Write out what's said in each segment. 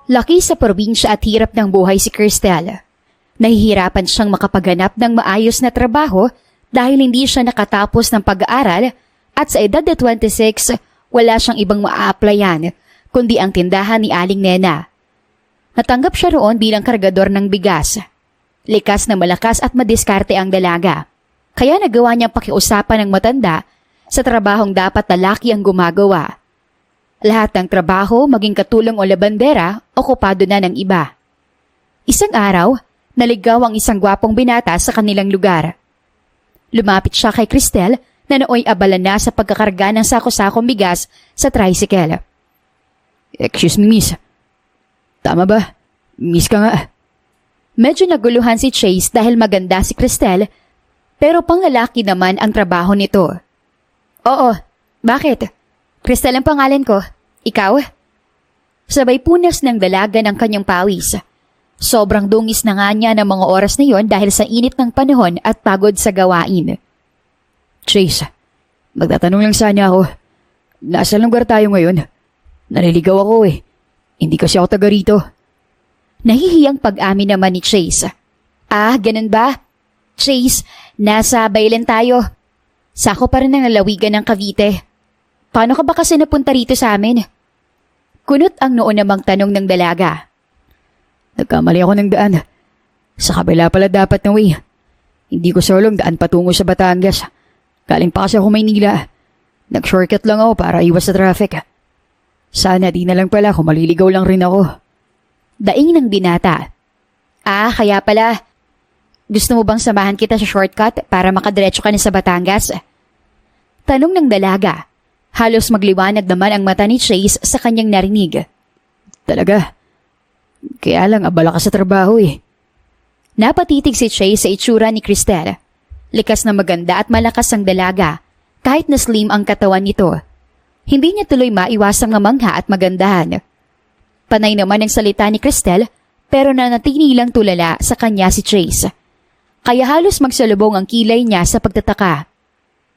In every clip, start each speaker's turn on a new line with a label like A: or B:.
A: Laki sa probinsya at hirap ng buhay si Cristel. Nahihirapan siyang makapaganap ng maayos na trabaho dahil hindi siya nakatapos ng pag-aaral at sa edad na 26, wala siyang ibang maa-applyan kundi ang tindahan ni Aling Nena. Natanggap siya roon bilang kargador ng bigas. Likas na malakas at madiskarte ang dalaga. Kaya nagawa niyang pakiusapan ng matanda sa trabahong dapat lalaki ang gumagawa. Lahat ng trabaho, maging katulong o labandera, okupado na ng iba. Isang araw, naligaw ang isang gwapong binata sa kanilang lugar. Lumapit siya kay Cristel na nooy abala na sa pagkakarga ng sako-sakong bigas sa tricycle.
B: Excuse me, miss. Tama ba? Miss ka nga.
A: Medyo naguluhan si Chase dahil maganda si Cristel, pero panglalaki naman ang trabaho nito. Oo, bakit? Cristel ang pangalan ko. Ikaw? Sabay punas ng dalaga ng kanyang pawis. Sobrang dungis na nga niya ng mga oras na yon dahil sa init ng panahon at pagod sa gawain.
B: Chase, magtatanong lang sana ako. Nasa lugar tayo ngayon? Naliligaw ako eh. Hindi kasi ako taga rito.
A: Nahihiyang pag-amin naman ni Chase. Ah, ganun ba? Chase, nasa Bailen tayo. Sako pa rin ang lalawigan ng Cavite. Paano ka ba kasi napunta rito sa amin? Kunot ang noon namang tanong ng dalaga.
B: Nagkamali ako ng daan. Sa kabila pala dapat na way. Hindi ko solong daan patungo sa Batangas. Galing pa kasi ako Maynila. Nag-shortcut lang ako para iwas sa traffic. Sana di na lang pala kung maliligaw lang rin ako.
A: Daing ng binata. Ah, kaya pala. Gusto mo bang samahan kita sa shortcut para makadiretso ka na sa Batangas? Tanong ng dalaga. Halos magliwanag naman ang mata ni Chase sa kanyang narinig.
B: Talaga? Kaya lang abala ka sa trabaho eh.
A: Napatitig si Chase sa itsura ni Cristel. Likas na maganda at malakas ang dalaga, kahit na slim ang katawan nito. Hindi niya tuloy maiwasang mamangha at magandahan. Panay naman ang salita ni Cristel, pero nanatili lang tulala sa kanya si Chase. Kaya halos magsalubong ang kilay niya sa pagtataka.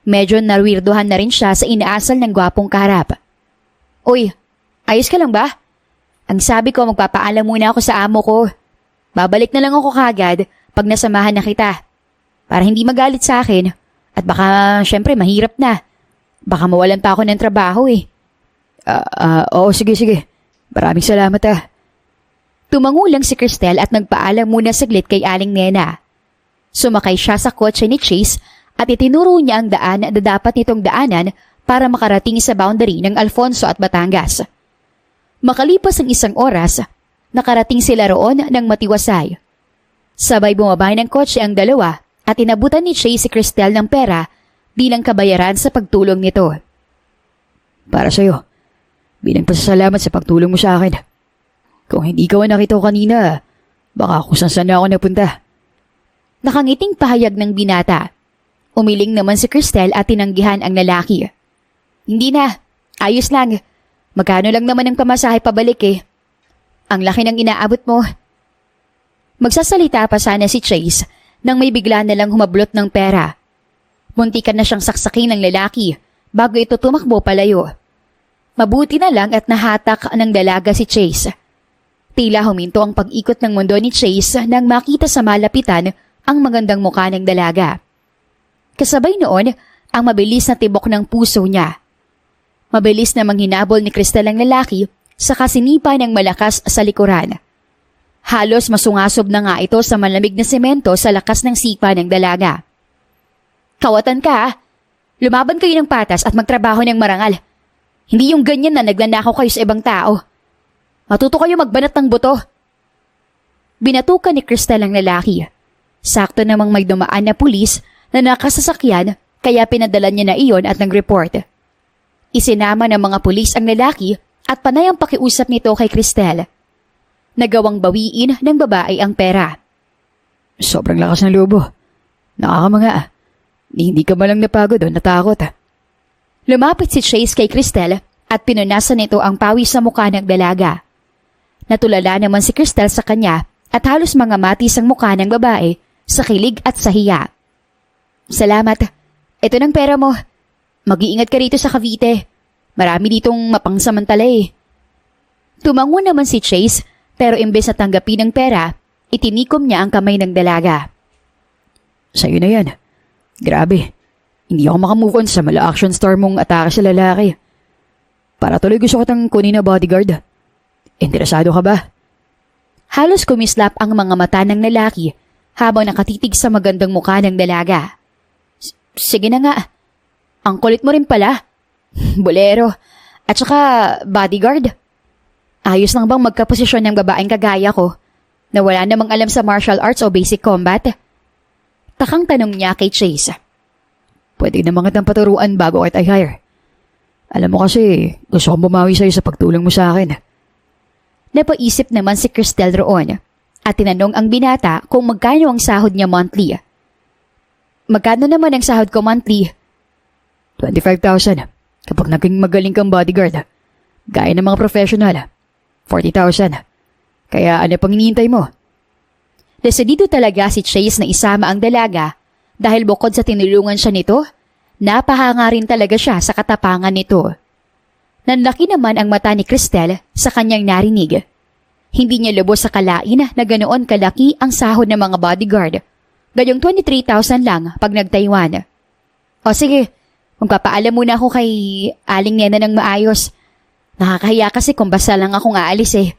A: Medyo narwirdohan na rin siya sa inaasal ng gwapong kaharap. Uy, ayos ka lang ba? Ang sabi ko, magpapaalam muna ako sa amo ko. Babalik na lang ako kagad pag nasamahan na kita. Para hindi magalit sa akin. At baka, syempre, mahirap na. Baka mawalan pa ako ng trabaho eh.
B: Oo, sige. Maraming salamat ah.
A: Tumango lang si Cristel at nagpaalam muna saglit kay Aling Nena. Sumakay siya sa kotse ni Chase at itinuro niya ang daan na dapat nitong daanan para makarating sa boundary ng Alfonso at Batangas. Makalipas ang isang oras, nakarating sila roon ng matiwasay. Sabay bumabay ng kotse ang dalawa at inabutan ni Chase si Cristel ng pera bilang kabayaran sa pagtulong nito.
B: Para sa'yo, bilang pasasalamat sa pagtulong mo sa akin. Kung hindi ka nakita ko kanina, baka kung saan na ako napunta.
A: Nakangiting pahayag ng binata. Umiling naman si Cristel at tinanggihan ang lalaki. Hindi na, ayos lang. Magkano lang naman ang pamasahe pabalik eh. Ang laki ng inaabot mo. Magsasalita pa sana si Chase nang may bigla na lang humablot ng pera. Muntikan na siyang saksakin ng lalaki bago ito tumakbo palayo. Mabuti na lang at nahatak ng dalaga si Chase. Tila huminto ang pag-ikot ng mundo ni Chase nang makita sa malapitan ang magandang mukha ng dalaga. Kasabay noon ang mabilis na tibok ng puso niya. Mabilis na manghinabol ni Cristel ang lalaki sa kasinipa ng malakas sa likuran. Halos masungasob na nga ito sa malamig na semento sa lakas ng sipa ng dalaga. Kawatan ka ah. Lumaban kayo ng patas at magtrabaho ng marangal. Hindi yung ganyan na naglanakaw kayo sa ibang tao. Matuto kayo magbanat ng buto. Binatukan ni Cristel ang lalaki. Sakto namang may dumaan na pulis na nakasasakyan kaya pinadala niya na iyon at nag-report. Isinama ng mga pulis ang lalaki at panay ang pakiusap nito kay Cristel. Nagawang bawiin ng babae ang pera.
B: Sobrang lakas ng lobo. Nakakamanga. Hindi ka malang napagod o natakot.
A: Lumapit si Chase kay Cristel at pinunasan nito ang pawis sa mukha ng dalaga. Natulala naman si Cristel sa kanya at halos mangamatis ang mukha ng babae sa kilig at sa hiya. Salamat. Ito ng pera mo. Mag-iingat ka rito sa Cavite. Marami ditong mapangsamantala eh. Tumango naman si Chase Pero imbes na tanggapin ng pera, itinikom niya ang kamay ng dalaga.
B: Sa'yo na yan. Grabe. Hindi ako makamove on sa mala action star mong atake sa lalaki. Para tuloy gusto ko tang kunin na bodyguard. Interesado ka ba?
A: Halos kumislap ang mga mata ng lalaki habang nakatitig sa magandang mukha ng dalaga. Sige na nga. Ang kulit mo rin pala. Bolero. At saka bodyguard. Ayos lang bang magkaposisyon ng babaeng kagaya ko na wala namang alam sa martial arts o basic combat? Takang tanong niya kay Chase.
B: Pwede naman kitang paturuan bago kita i-hire. Alam mo kasi, gusto kong bumawi sa'yo sa pagtulong mo sa akin.
A: Napaisip naman si Cristel roon at tinanong ang binata kung magkano ang sahod niya monthly. Magkano naman ang sahod ko monthly?
B: 25,000 kapag naging magaling kang bodyguard. Gaya ng mga professional. 40,000. Kaya ano pang hinihintay mo?
A: Desidido talaga si Chase na isama ang dalaga dahil bukod sa tinulungan siya nito, napahanga rin talaga siya sa katapangan nito. Nanlaki naman ang mata ni Cristel sa kanyang narinig. Hindi niya lubos sa kalain na ganoon kalaki ang sahod ng mga bodyguard. Gayong 23,000 lang pag nag-Taiwan. O sige, magpapaalam muna ako kay Aling Nena ng maayos. Nakakahiya kasi kung basta lang akong aalis eh.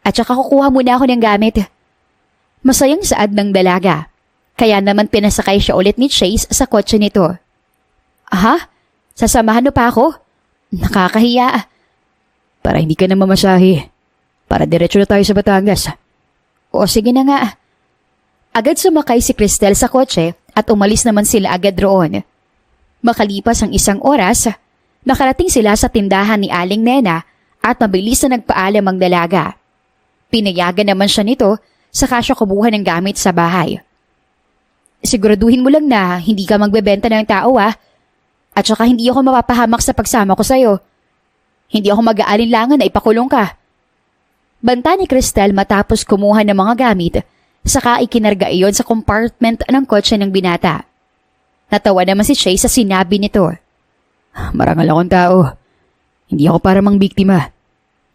A: At saka kukuha muna ako ng gamit. Masayang saad ng dalaga. Kaya naman pinasakay siya ulit ni Chase sa kotse nito. Ha? Sasamahan mo pa ako? Nakakahiya.
B: Para hindi ka na mamasahe. Para diretso na tayo sa Batangas.
A: O sige na nga. Agad sumakay si Cristel sa kotse at umalis naman sila agad roon. Makalipas ang isang oras, nakarating sila sa tindahan ni Aling Nena at mabilis na nagpaalam ang dalaga. Pinayagan naman siya nito saka siya kubuha ng gamit sa bahay. Siguraduhin mo lang na hindi ka magbebenta ng tao At saka hindi ako mapapahamak sa pagsama ko sa'yo. Hindi ako mag-aalinlangan na ipakulong ka. Banta ni Cristel matapos kumuha ng mga gamit, saka ikinarga iyon sa compartment ng kotse ng binata. Natawa naman si Chase sa sinabi nito.
B: Marangal akong tao. Hindi ako para mang biktima.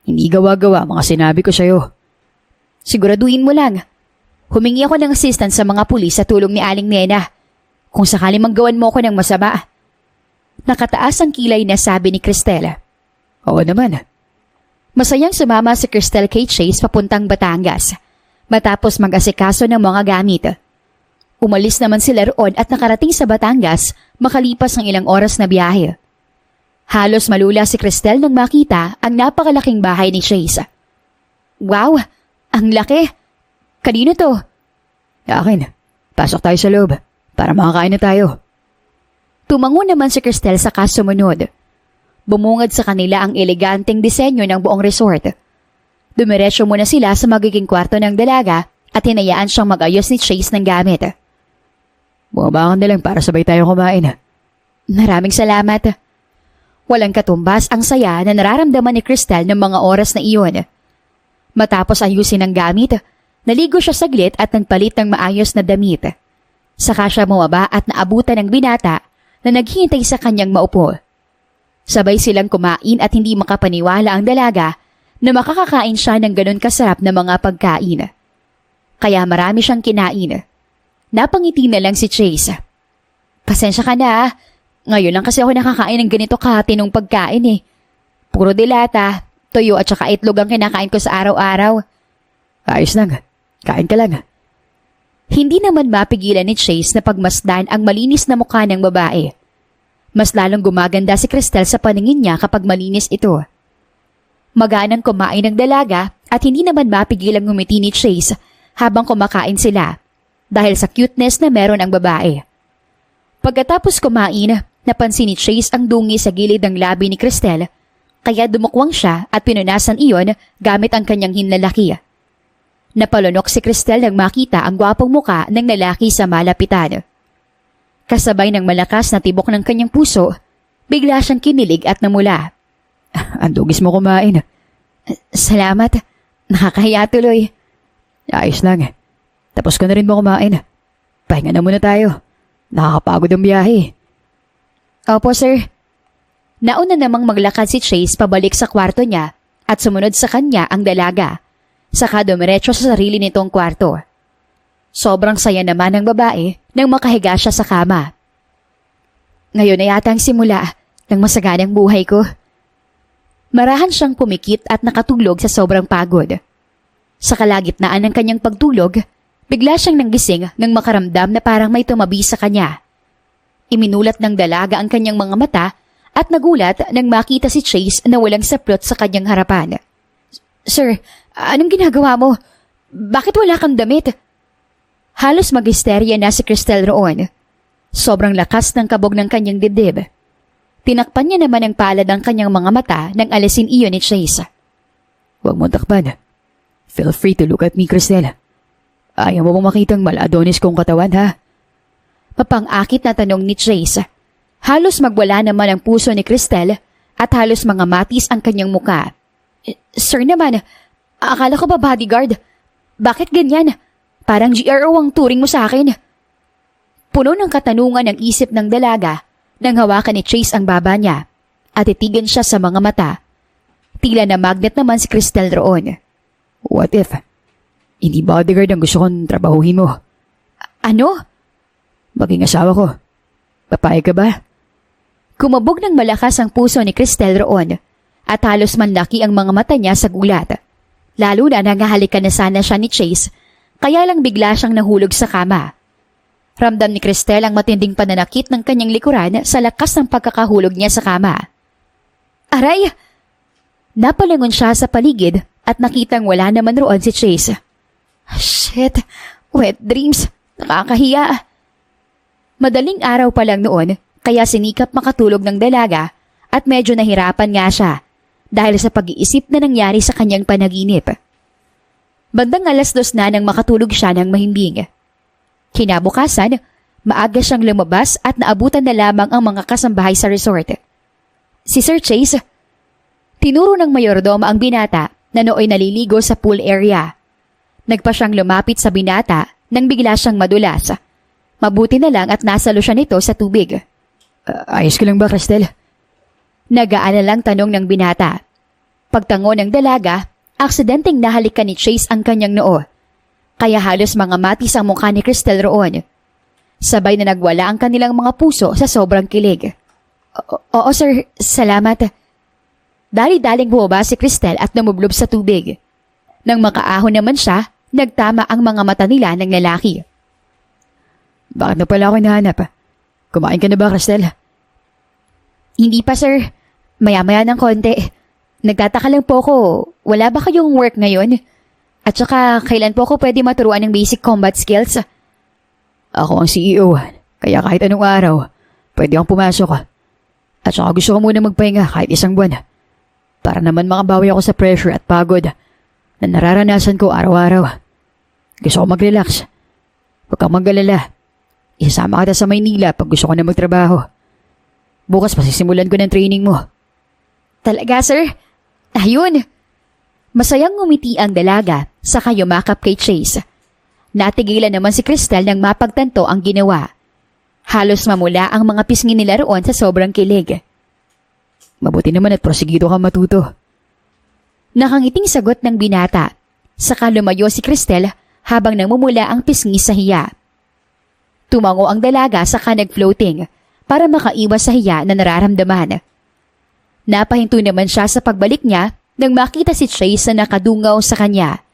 B: Hindi gawa-gawa mga sinabi ko sa'yo.
A: Siguraduhin mo lang. Humingi ako ng assistance sa mga pulis sa tulong ni Aling Nena. Kung sakali manggawan mo ako ng masama. Nakataas ang kilay na sabi ni Cristel.
B: Oo naman.
A: Masayang sumama si Cristel kay Chase papuntang Batangas matapos mag-asikaso ng mga gamit. Umalis naman sila roon at nakarating sa Batangas makalipas ng ilang oras na biyahe. Halos malula si Cristel nang makita ang napakalaking bahay ni Chase. Wow! Ang laki! Kanino to?
B: Akin. Pasok tayo sa loob para makakain na tayo.
A: Tumango naman si Cristel sa sumunod. Bumungad sa kanila ang eleganteng disenyo ng buong resort. Dumiretso muna sila sa magiging kwarto ng dalaga at hinayaan siyang mag-ayos ni Chase ng gamit.
B: Bumaba ka na lang para sabay tayo kumain.
A: Maraming salamat. Walang katumbas ang saya na nararamdaman ni Cristel ng mga oras na iyon. Matapos ayusin ang gamit, naligo siya saglit at nagpalit ng maayos na damit. Saka siya bumaba at naabutan ng binata na naghihintay sa kanyang maupo. Sabay silang kumain at hindi makapaniwala ang dalaga na makakakain siya ng ganun kasarap na mga pagkain. Kaya marami siyang kinain. Napangiti na lang si Chase. Pasensya ka na. Ngayon lang kasi ako nakakain ng ganito katinong pagkain eh. Puro dilata, tuyo at saka itlog ang kinakain ko sa araw-araw.
B: Ayos lang. Kain ka lang.
A: Hindi naman mapigilan ni Chase na pagmasdan ang malinis na mukha ng babae. Mas lalong gumaganda si Cristel sa paningin niya kapag malinis ito. Maganang kumain ng dalaga at hindi naman mapigilang ngumiti ni Chase habang kumakain sila dahil sa cuteness na meron ang babae. Pagkatapos kumain, napansin ni Chase ang dungi sa gilid ng labi ni Cristel kaya dumukwang siya at pinunasan iyon gamit ang kanyang hinlalaki. Napalunok si Cristel nang makita ang gwapong muka ng lalaki sa malapitan. Kasabay ng malakas na tibok ng kanyang puso, bigla siyang kinilig at namula.
B: Ang dugis mo kumain.
A: Salamat. Nakakahiya tuloy.
B: Ayos lang. Tapos ka na rin mo kumain. Pahinga na muna tayo. Nakakapagod ang biyahe.
A: Opo, sir. Nauna namang maglakad si Chase pabalik sa kwarto niya at sumunod sa kanya ang dalaga. saka dumiretso sa sarili nitong kwarto. Sobrang saya naman ng babae nang makahiga siya sa kama. Ngayon na yata ang simula ng masaganang buhay ko. Marahan siyang pumikit at nakatulog sa sobrang pagod. Sa kalagitnaan ng kanyang pagtulog, bigla siyang nanggising nang makaramdam na parang may tumabi sa kanya. Iminulat ng dalaga ang kanyang mga mata at nagulat nang makita si Chase na walang saplot sa kanyang harapan. "Sir, anong ginagawa mo? Bakit wala kang damit?" Halos mag-hysteria na si Cristel roon. Sobrang lakas ng kabog ng kanyang dibdib. Tinakpan niya naman ang palad ng kanyang mga mata nang alisin iyon ni Chase.
B: Huwag mo takpan. Feel free to look at me, Cristel. Ayaw mo bang makitang maladonis kong katawan, ha?
A: Mapang-akit na tanong ni Chase. Halos magwala naman ang puso ni Cristel at halos mga matis ang kanyang muka. "Sir naman, akala ko ba bodyguard? Bakit ganyan? Parang GRO ang turing mo sa akin." Puno ng katanungan ang isip ng dalaga nang hawakan ni Chase ang baba niya at itigan siya sa mga mata. Tila na magnet naman si Cristel roon.
B: What if? Hindi bodyguard ang gusto kong trabahuhin mo.
A: Ano?
B: Maging asawa ko. Papayag ka ba?
A: Kumabog ng malakas ang puso ni Cristel roon at halos manlaki ang mga mata niya sa gulat. Lalo na nangahalikan na sana siya ni Chase, kaya lang bigla siyang nahulog sa kama. Ramdam ni Cristel ang matinding pananakit ng kanyang likuran sa lakas ng pagkakahulog niya sa kama. Aray! Napalingon siya sa paligid at nakitang wala naman roon si Chase. Shit! Wet dreams! Nakakahiya! Madaling araw pa lang noon, kaya sinikap makatulog ng dalaga at medyo nahirapan nga siya dahil sa pag-iisip na nangyari sa kanyang panaginip. Bandang 2:00 na nang makatulog siya ng mahimbing. Kinabukasan, maaga siyang lumabas at naabutan na lamang ang mga kasambahay sa resort. Si Sir Chase, tinuro ng mayordoma ang binata na nooy naliligo sa pool area. Nagpa siyang lumapit sa binata nang bigla siyang madulas. Mabuti na lang at nasalo siya nito sa tubig.
B: Ayos ka lang ba, Cristel?
A: Nagaan na lang tanong ng binata. Pagtango ng dalaga, aksidenteng nahalikan ni Chase ang kanyang noo. Kaya halos mga matis ang mukha ni Cristel roon. Sabay na nagwala ang kanilang mga puso sa sobrang kilig. Oo sir, salamat. Dali-daling bumaba si Cristel at namublob sa tubig. Nang makaahon naman siya, nagtama ang mga mata nila ng lalaki.
B: Bakit na pala ako hinahanap? Kumain ka na ba, Cristel?
A: Hindi pa sir, maya-maya ng konti. Nagtataka lang po ko, wala ba kayong work ngayon? At saka, kailan po ako pwede maturuan ng basic combat skills?
B: Ako ang CEO, kaya kahit anong araw, pwede akong pumasok. At saka gusto ko muna magpahinga kahit 1 buwan. Para naman makabawi ako sa pressure at pagod na nararanasan ko araw-araw. Gusto ko mag-relax. Huwag kang mag-alala. Isasama kita sa Maynila pag gusto ko na magtrabaho. Bukas pasisimulan ko ng training mo.
A: Talaga, sir? Ayun! Masayang ngumiti ang dalaga saka yumakap kay Chase. Natigilan naman si Cristel nang mapagtanto ang ginawa. Halos mamula ang mga pisngi nila roon sa sobrang kilig.
B: Mabuti naman at prosigido ka matuto.
A: Nakangiting sagot ng binata. Saka lumayo si Cristel habang namumula ang pisngi sa hiya. Tumango ang dalaga saka nag-floating para makaiwas sa hiya na nararamdaman. Napahinto naman siya sa pagbalik niya nang makita si Chase na nakadungaw sa kanya.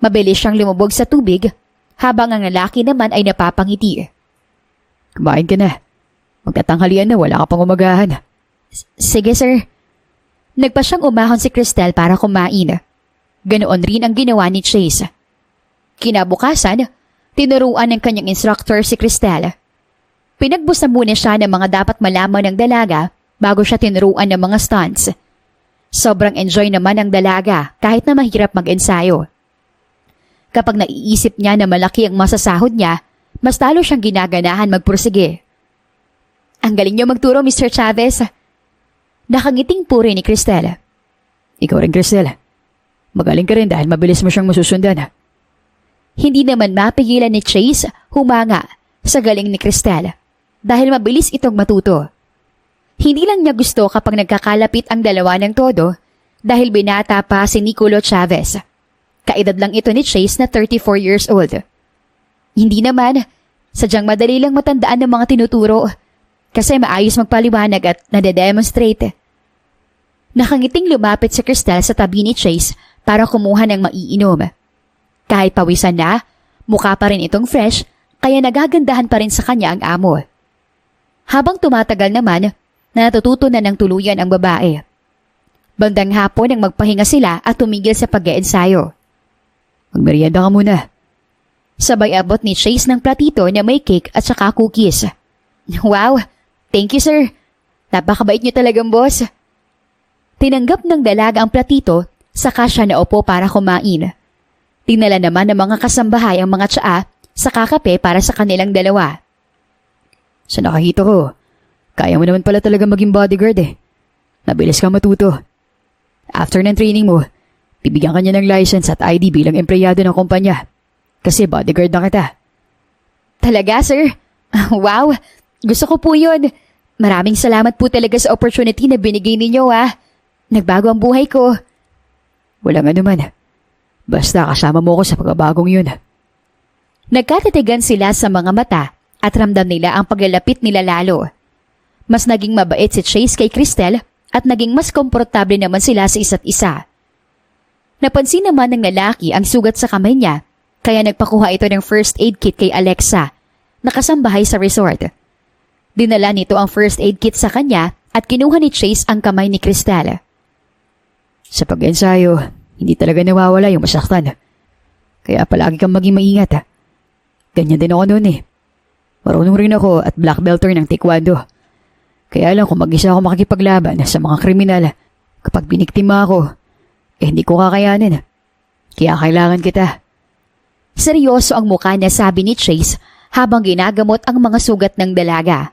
A: Mabilis siyang lumubog sa tubig habang ang lalaki naman ay napapangiti.
B: Kumain ka na. Magtatanghalian na, wala ka pang umagahan.
A: Sige sir. Nagpa siyang umahon si Cristel para kumain. Ganoon rin ang ginawa ni Chase. Kinabukasan, tinuruan ng kanyang instructor si Cristel. Pinagbusa muna siya ng mga dapat malaman ng dalaga bago siya tinuruan ng mga stunts. Sobrang enjoy naman ang dalaga kahit na mahirap mag-ensayo. Kapag naiisip niya na malaki ang masasahod niya, mas talo siyang ginaganahan magpursige. Ang galing niyo magturo, Mr. Chavez. Nakangiting puri ni Cristel.
B: Ikaw rin, Cristel. Magaling ka rin dahil mabilis mo siyang masusundan.
A: Hindi naman mapigilan ni Chase humanga sa galing ni Cristel dahil mabilis itong matuto. Hindi lang niya gusto kapag nagkakalapit ang dalawa ng todo dahil binata pa si Nicolo Chavez. Kaedad lang ito ni Chase na 34 years old. Hindi naman, sadyang madali lang matandaan ng mga tinuturo kasi maayos magpaliwanag at nade-demonstrate. Nakangiting lumapit si Cristel sa tabi ni Chase para kumuha ng maiinom. Kahit pawisan na, mukha pa rin itong fresh kaya nagagandahan pa rin sa kanya ang amo. Habang tumatagal naman, natututo na ng tuluyan ang babae. Bandang hapon nang magpahinga sila at tumigil sa pag-eensayo.
B: Magmerienda ka muna.
A: Sabay abot ni Chase ng platito na may cake at saka cookies. Wow! Thank you, sir. Napakabait niyo talagang boss. Tinanggap ng dalaga ang platito, saka siya naupo para kumain. Tinala naman ng mga kasambahay ang mga tsaa sa kakape para sa kanilang dalawa.
B: Sa nakakita ko, kaya mo naman pala talaga maging bodyguard eh. Nabilis kang matuto. After ng training mo, bibigyan ka niya ng license at ID bilang empleyado ng kumpanya. Kasi bodyguard na kita.
A: Talaga, sir? Wow! Gusto ko po yun. Maraming salamat po talaga sa opportunity na binigay ninyo, ah. Nagbago ang buhay ko.
B: Walang anuman. Basta kasama mo ko sa pagbabagong yun.
A: Nagkatitigan sila sa mga mata at ramdam nila ang paglalapit nila lalo. Mas naging mabait si Chase kay Cristel at naging mas komportable naman sila sa isa't isa. Napansin naman ng lalaki ang sugat sa kamay niya kaya nagpakuha ito ng first aid kit kay Alexa, nakasambahay sa resort. Dinala nito ang first aid kit sa kanya at kinuha ni Chase ang kamay ni Cristel.
B: Sa pag-ensayo, hindi talaga nawawala yung masaktan. Kaya palagi kang maging maingat. Ganyan din ako noon eh. Marunong rin ako at black belter ng taekwondo. Kaya alam kung mag-isa ako makikipaglaban sa mga kriminal. Kapag biniktima ako, hindi ko kakayanin. Kaya kailangan kita.
A: Seryoso ang mukha na sabi ni Chase habang ginagamot ang mga sugat ng dalaga.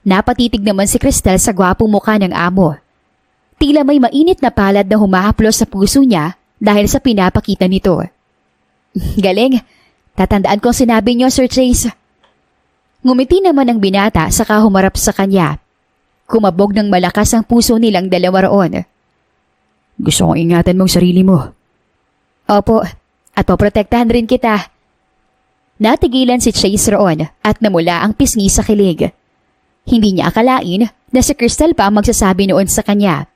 A: Napatitig naman si Cristel sa gwapong mukha ng amo. Tila may mainit na palad na humahaplos sa puso niya dahil sa pinapakita nito. Galing. Tatandaan ko ang sinabi niyo, Sir Chase. Ngumiti naman ang binata saka humarap sa kanya. Kumabog ng malakas ang puso nilang dalawa roon.
B: Gusto kong ingatan mong sarili mo.
A: Opo, at poprotektahan rin kita. Natigilan si Chase roon at namula ang pisngi sa kilig. Hindi niya akalain na si Cristel pa ang magsasabi noon sa kanya.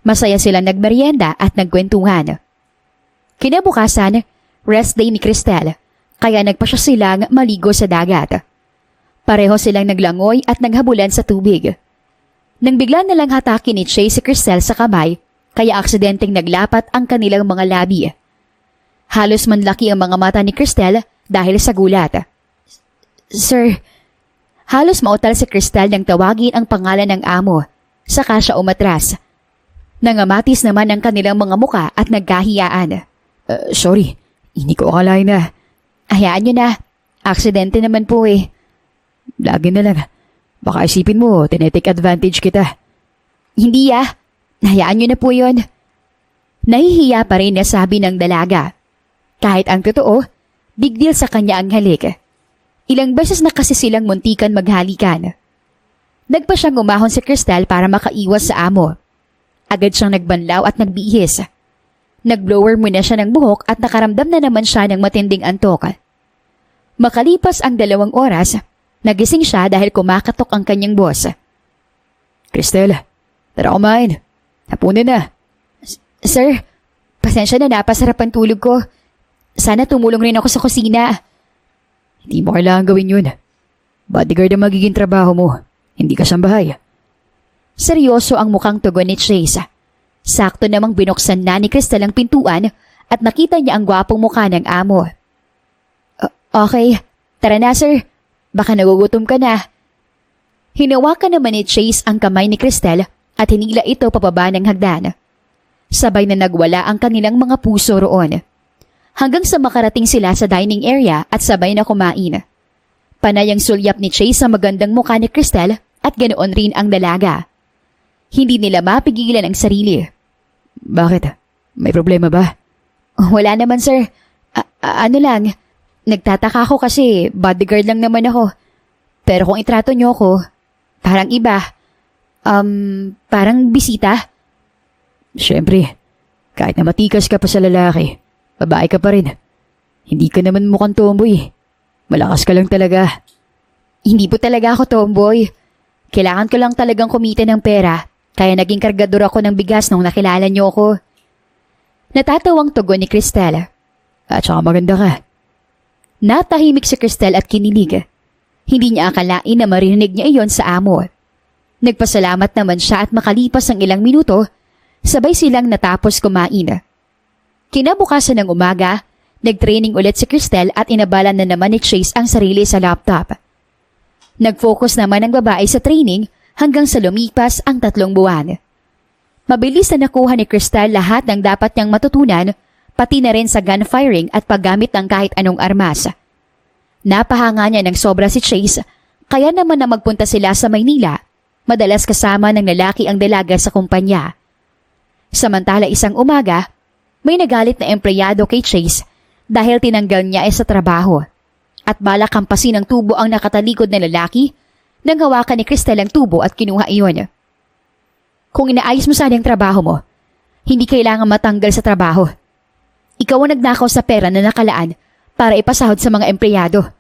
A: Masaya silang nagmerienda at nagkwentuhan. Kinabukasan, rest day ni Cristel, kaya nagpasya silang maligo sa dagat. Pareho silang naglangoy at naghabulan sa tubig. Nang bigla na lang hatakin ni Chase si Cristel sa kamay, kaya aksidenteng naglapat ang kanilang mga labi. Halos manlaki ang mga mata ni Cristel dahil sa gulat. Sir, halos mautal si Cristel nang tawagin ang pangalan ng amo, saka siya umatras. Nangamatis naman ang kanilang mga muka at nagkahiyaan.
B: Sorry, hindi ko akalain na.
A: Hayaan niyo na, aksidente naman po eh.
B: Lagi na lang. Baka isipin mo, tinetake advantage kita.
A: Hindi hayaan niyo na po yun. Nahihiya pa rin na sabi ng dalaga. Kahit ang totoo, big deal sa kanya ang halik. Ilang beses na kasi silang muntikan maghalikan. Nagpa siyang umahon si Cristel para makaiwas sa amo. Agad siyang nagbanlaw at nagbihis. Nagblower muna siya ng buhok at nakaramdam na naman siya ng matinding antok. Makalipas ang 2 oras, nagising siya dahil kumakatok ang kanyang boss.
B: Cristel, tara kumain. Hapunan na.
A: Sir, pasensya na napasarap ang tulog ko. Sana tumulong rin ako sa kusina.
B: Hindi mo kailangan gawin yun. Bodyguard ang magiging trabaho mo. Hindi ka sambahay.
A: Seryoso ang mukhang tugon ni Chase. Sakto namang binuksan na ni Cristel ang pintuan at nakita niya ang gwapong mukha ng amo. Okay, tara na sir. Baka nagugutom ka na. Hinawakan naman ni Chase ang kamay ni Cristel at hinila ito pababa ng hagdan. Sabay na nagwala ang kanilang mga puso roon. Hanggang sa makarating sila sa dining area at sabay na kumain. Panay ang sulyap ni Chase sa magandang mukha ni Cristel at ganoon rin ang dalaga. Hindi nila mapigilan ang sarili.
B: Bakit? May problema ba?
A: Wala naman sir. Ano lang, nagtataka ako kasi bodyguard lang naman ako. Pero kung itrato niyo ako, parang iba. Parang bisita.
B: Siyempre, kahit na matikas ka pa sa lalaki, Babae ka pa rin. Hindi ka naman mukhang tomboy. Malakas ka lang talaga.
A: Hindi po talaga ako tomboy. Kailangan ko lang talagang kumita ng pera, kaya naging kargador ako ng bigas nung nakilala niyo ako. Natatawang tugon ni Cristel.
B: At saka maganda ka.
A: Natahimik si Cristel at kinilig. Hindi niya akalain na marinig niya iyon sa amo. Nagpasalamat naman siya at makalipas ang ilang minuto, sabay silang natapos kumain. Kinabukasan ng umaga, nag-training ulit si Cristel at inabalan na naman ni Chase ang sarili sa laptop. Nag-focus naman ang babae sa training hanggang sa lumipas ang 3 buwan. Mabilis na nakuha ni Cristel lahat ng dapat niyang matutunan, pati na rin sa gunfiring at paggamit ng kahit anong armas. Napahanga niya ng sobra si Chase, kaya naman na magpunta sila sa Maynila, madalas kasama ng lalaki ang dalaga sa kumpanya. Samantala isang umaga, may nagalit na empleyado kay Chase dahil tinanggal niya sa trabaho at balak kampasin ng tubo ang nakatalikod na lalaki nang hawakan ni Cristel ang tubo at kinuha iyon. Kung inaayos mo sana ang trabaho mo, hindi kailangan matanggal sa trabaho. Ikaw ang nagnakaw sa pera na nakalaan para ipasahod sa mga empleyado.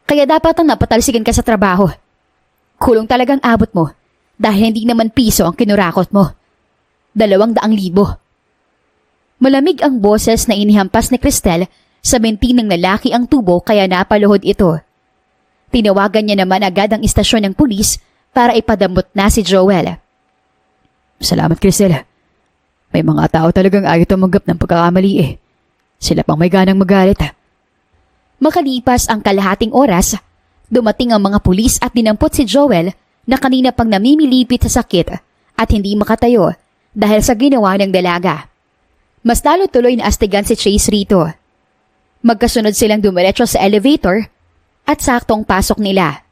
A: Kaya dapat ang napatalsigan ka sa trabaho. Kulong talagang abot mo dahil hindi naman piso ang kinurakot mo. 200,000. Malamig ang boses na inihampas ni Cristel sa binti ng lalaki ang tubo kaya napaluhod ito. Tinawagan niya naman agad ang istasyon ng pulis para ipadamot na si Joel.
B: Salamat, Cristel. May mga tao talagang ayaw tumanggap ng pagkakamali eh. Sila pang may ganang magalit.
A: Makalipas ang kalahating oras, dumating ang mga pulis at dinampot si Joel na kanina pang namimilipit sa sakit at hindi makatayo dahil sa ginawa ng dalaga. Mas lalo tuloy na astigan si Chase rito. Magkasunod silang dumiretso sa elevator at saktong pasok nila.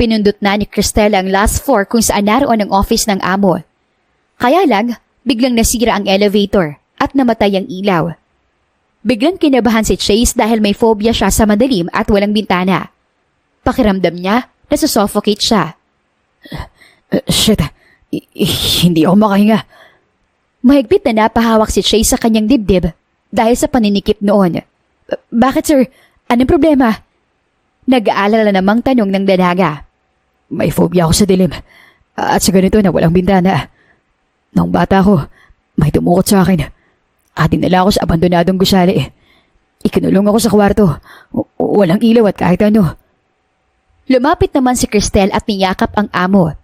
A: Pinundot na ni Cristel ang last floor kung saan naroon ang office ng amo. Kaya lang, biglang nasira ang elevator at namatay ang ilaw. Biglang kinabahan si Chase dahil may phobia siya sa madilim at walang bintana. Pakiramdam niya, nasusuffocate siya.
B: Shit, hindi ako makahinga.
A: Mahigpit na napahawak si Chase sa kanyang dibdib dahil sa paninikip noon. Bakit sir? Anong problema? Nag-aalala namang tanong ng dalaga.
B: May phobia ako sa dilim at sa ganito na walang bintana. Nung bata ko, may tumukot sa akin. At dinala ako sa abandonadong gusali. Ikinulong ako sa kwarto. Walang ilaw at kahit ano.
A: Lumapit naman si Cristel at niyakap ang amo.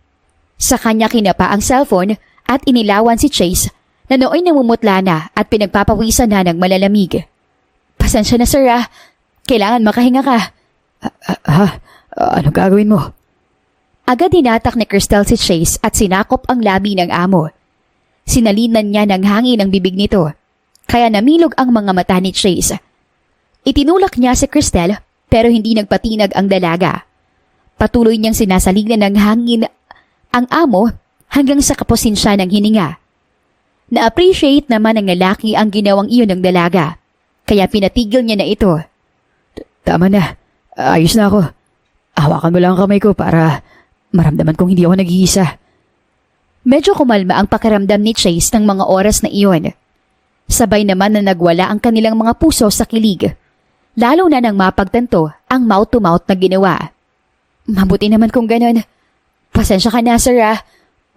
A: Sa kanya kinapa ang cellphone at inilawan si Chase na nooy namumutla na at pinagpapawisan na ng malalamig. Pasensya na sir ah. Kailangan makahinga ka.
B: Anong gagawin mo?
A: Agad hinatak ni Cristel si Chase at sinakop ang labi ng amo. Sinalinan niya ng hangin ang bibig nito. Kaya namilog ang mga mata ni Chase. Itinulak niya si Cristel pero hindi nagpatinag ang dalaga. Patuloy niyang sinasalinan ng hangin ang amo hanggang sa kapusin siya ng hininga. Na-appreciate naman ng lalaki ang ginawang iyon ng dalaga. Kaya pinatigil niya na ito.
B: Tama na. Ayos na ako. Hawakan mo lang ang kamay ko para maramdaman kong hindi ako nag-iisa.
A: Medyo kumalma ang pakiramdam ni Chase ng mga oras na iyon. Sabay naman na nagwala ang kanilang mga puso sa kilig. Lalo na nang mapagtanto ang mouth-to-mouth na ginawa. Mabuti naman kung ganon. Pasensya ka na sir ah.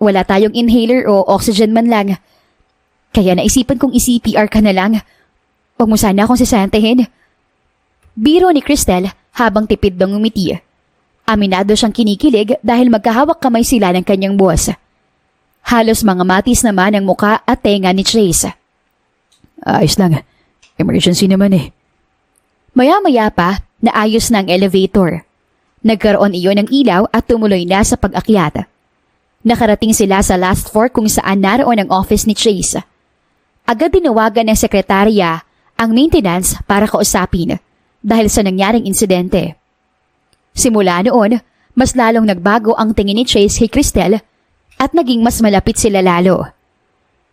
A: Wala tayong inhaler o oxygen man lang. Kaya naisipan kong i-CPR ka na lang. Huwag mo sana akong sisantahin. Biro ni Cristel habang tipid ng umiti. Aminado siyang kinikilig dahil magkahawak kamay sila ng kanyang boss. Halos mga matis naman ang muka at tenga ni Chase.
B: Ayos lang. Emergency naman eh.
A: Maya-maya pa, naayos na ang elevator. Nagkaroon iyon ng ilaw at tumuloy na sa pag-akyat. Nakarating sila sa last floor kung saan naroon ang office ni Chase. Agad dinawagan ng sekretarya ang maintenance para kausapin dahil sa nangyaring insidente. Simula noon, mas lalong nagbago ang tingin ni Chase kay Cristel at naging mas malapit sila lalo.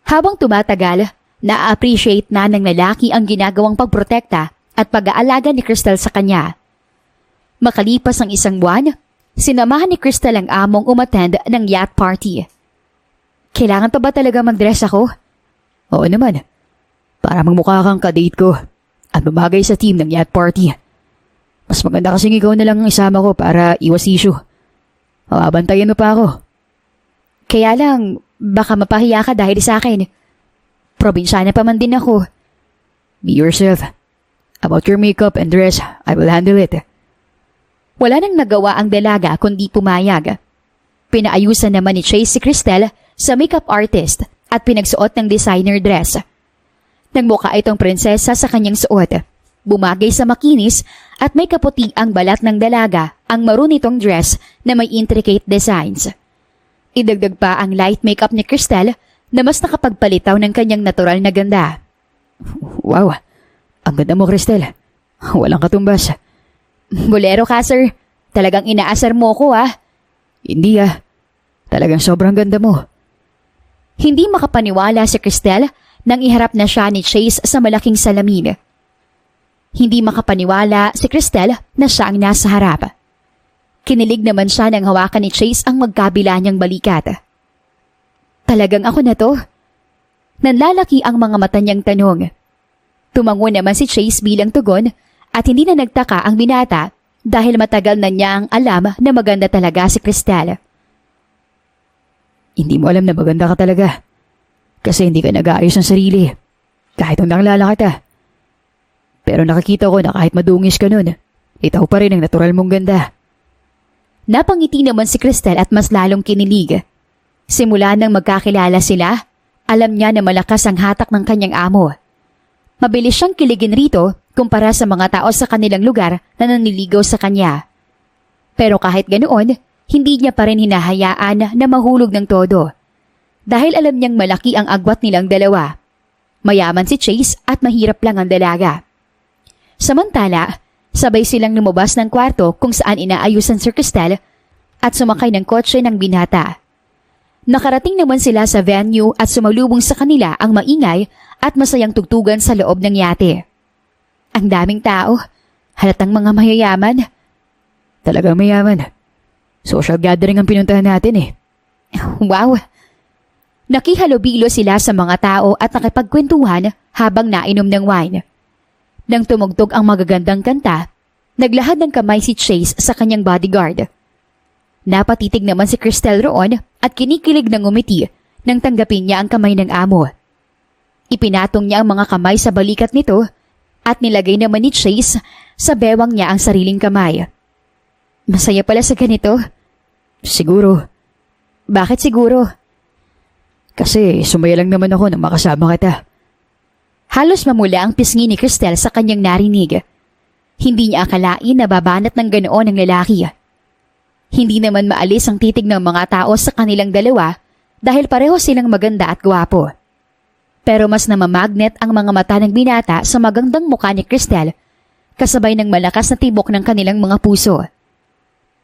A: Habang tumatagal, na-appreciate na ng lalaki ang ginagawang pagprotekta at pag-aalaga ni Cristel sa kanya. Makalipas ang 1 buwan, sinamahan ni Cristel ang among umattend ng yacht party. Kailangan pa ba talaga mag-dress ako?
B: Oo naman. Para magmukha kang kadate ko. at babagay sa team ng yacht party. Mas maganda kasing ikaw na lang ang isama ko para iwas issue. Mababantayan mo pa ako.
A: Kaya lang, baka mapahiya ka dahil sa akin. Probinsyana pa man din ako.
B: Be yourself. About your makeup and dress, I will handle it.
A: Wala nang nagawa ang dalaga kundi pumayag. Pinaayusan naman ni Chase si Cristel sa makeup artist at pinagsuot ng designer dress. Nagmukha itong prinsesa sa kanyang suot. Bumagay sa makinis at may kaputi ang balat ng dalaga ang maroon nitong dress na may intricate designs. Idagdag pa ang light makeup ni Cristel na mas nakapagpalitaw ng kanyang natural na ganda.
B: Wow, ang ganda mo, Cristel. Walang katumbas.
A: Bolero ka, sir. Talagang inaasar mo ko, ah.
B: Hindi Talagang sobrang ganda mo.
A: Hindi makapaniwala si Cristel nang iharap na siya ni Chase sa malaking salamin. Hindi makapaniwala si Cristel na siya ang nasa harap. Kinilig naman siya nang hawakan ni Chase ang magkabila niyang balikat. Talagang ako na to? Nanlalaki ang mga mata niyang tanong. Tumango naman si Chase bilang tugon at hindi na nagtaka ang binata dahil matagal na niyang alam na maganda talaga si Cristel.
B: Hindi mo alam na maganda ka talaga. Kasi hindi ka nag-aayos ng sarili. Kahit nung nakilala kita. Pero nakikita ko na kahit madungis ka nun, itaw pa rin ang natural mong ganda.
A: Napangiti naman si Cristel at mas lalong kinilig. Simula nang magkakilala sila, alam niya na malakas ang hatak ng kanyang amo. Mabilis siyang kiligin rito kumpara sa mga tao sa kanilang lugar na naniligaw sa kanya. Pero kahit ganoon, hindi niya pa rin hinahayaan na mahulog ng todo. Dahil alam niyang malaki ang agwat nilang dalawa. Mayaman si Chase at mahirap lang ang dalaga. Samantala, sabay silang lumabas ng kwarto kung saan inaayusan si Cristel at sumakay ng kotse ng binata. Nakarating naman sila sa venue at sumalubong sa kanila ang maingay at masayang tugtugan sa loob ng yate. Ang daming tao, halatang mga mayayaman.
B: Talagang mayaman. Social gathering ang pinuntahan natin eh.
A: Wow! Nakihalubilo sila sa mga tao at nakipagkwentuhan habang nainom ng wine. Nang tumugtog ang magagandang kanta, naglahad ng kamay si Chase sa kanyang bodyguard. Napatitig naman si Cristel roon at kinikilig ng umiti nang tanggapin niya ang kamay ng amo. Ipinatong niya ang mga kamay sa balikat nito at nilagay naman ni Chase sa bewang niya ang sariling kamay. Masaya pala sa ganito?
B: Siguro.
A: Bakit siguro?
B: Kasi sumaya lang naman ako nang makasama kita.
A: Halos mamula ang pisngi ni Cristel sa kanyang narinig. Hindi niya akalain na babanat ng ganoon ang lalaki. Hindi naman maalis ang titig ng mga tao sa kanilang dalawa dahil pareho silang maganda at gwapo. Pero mas namamagnet ang mga mata ng binata sa magandang mukha ni Cristel kasabay ng malakas na tibok ng kanilang mga puso.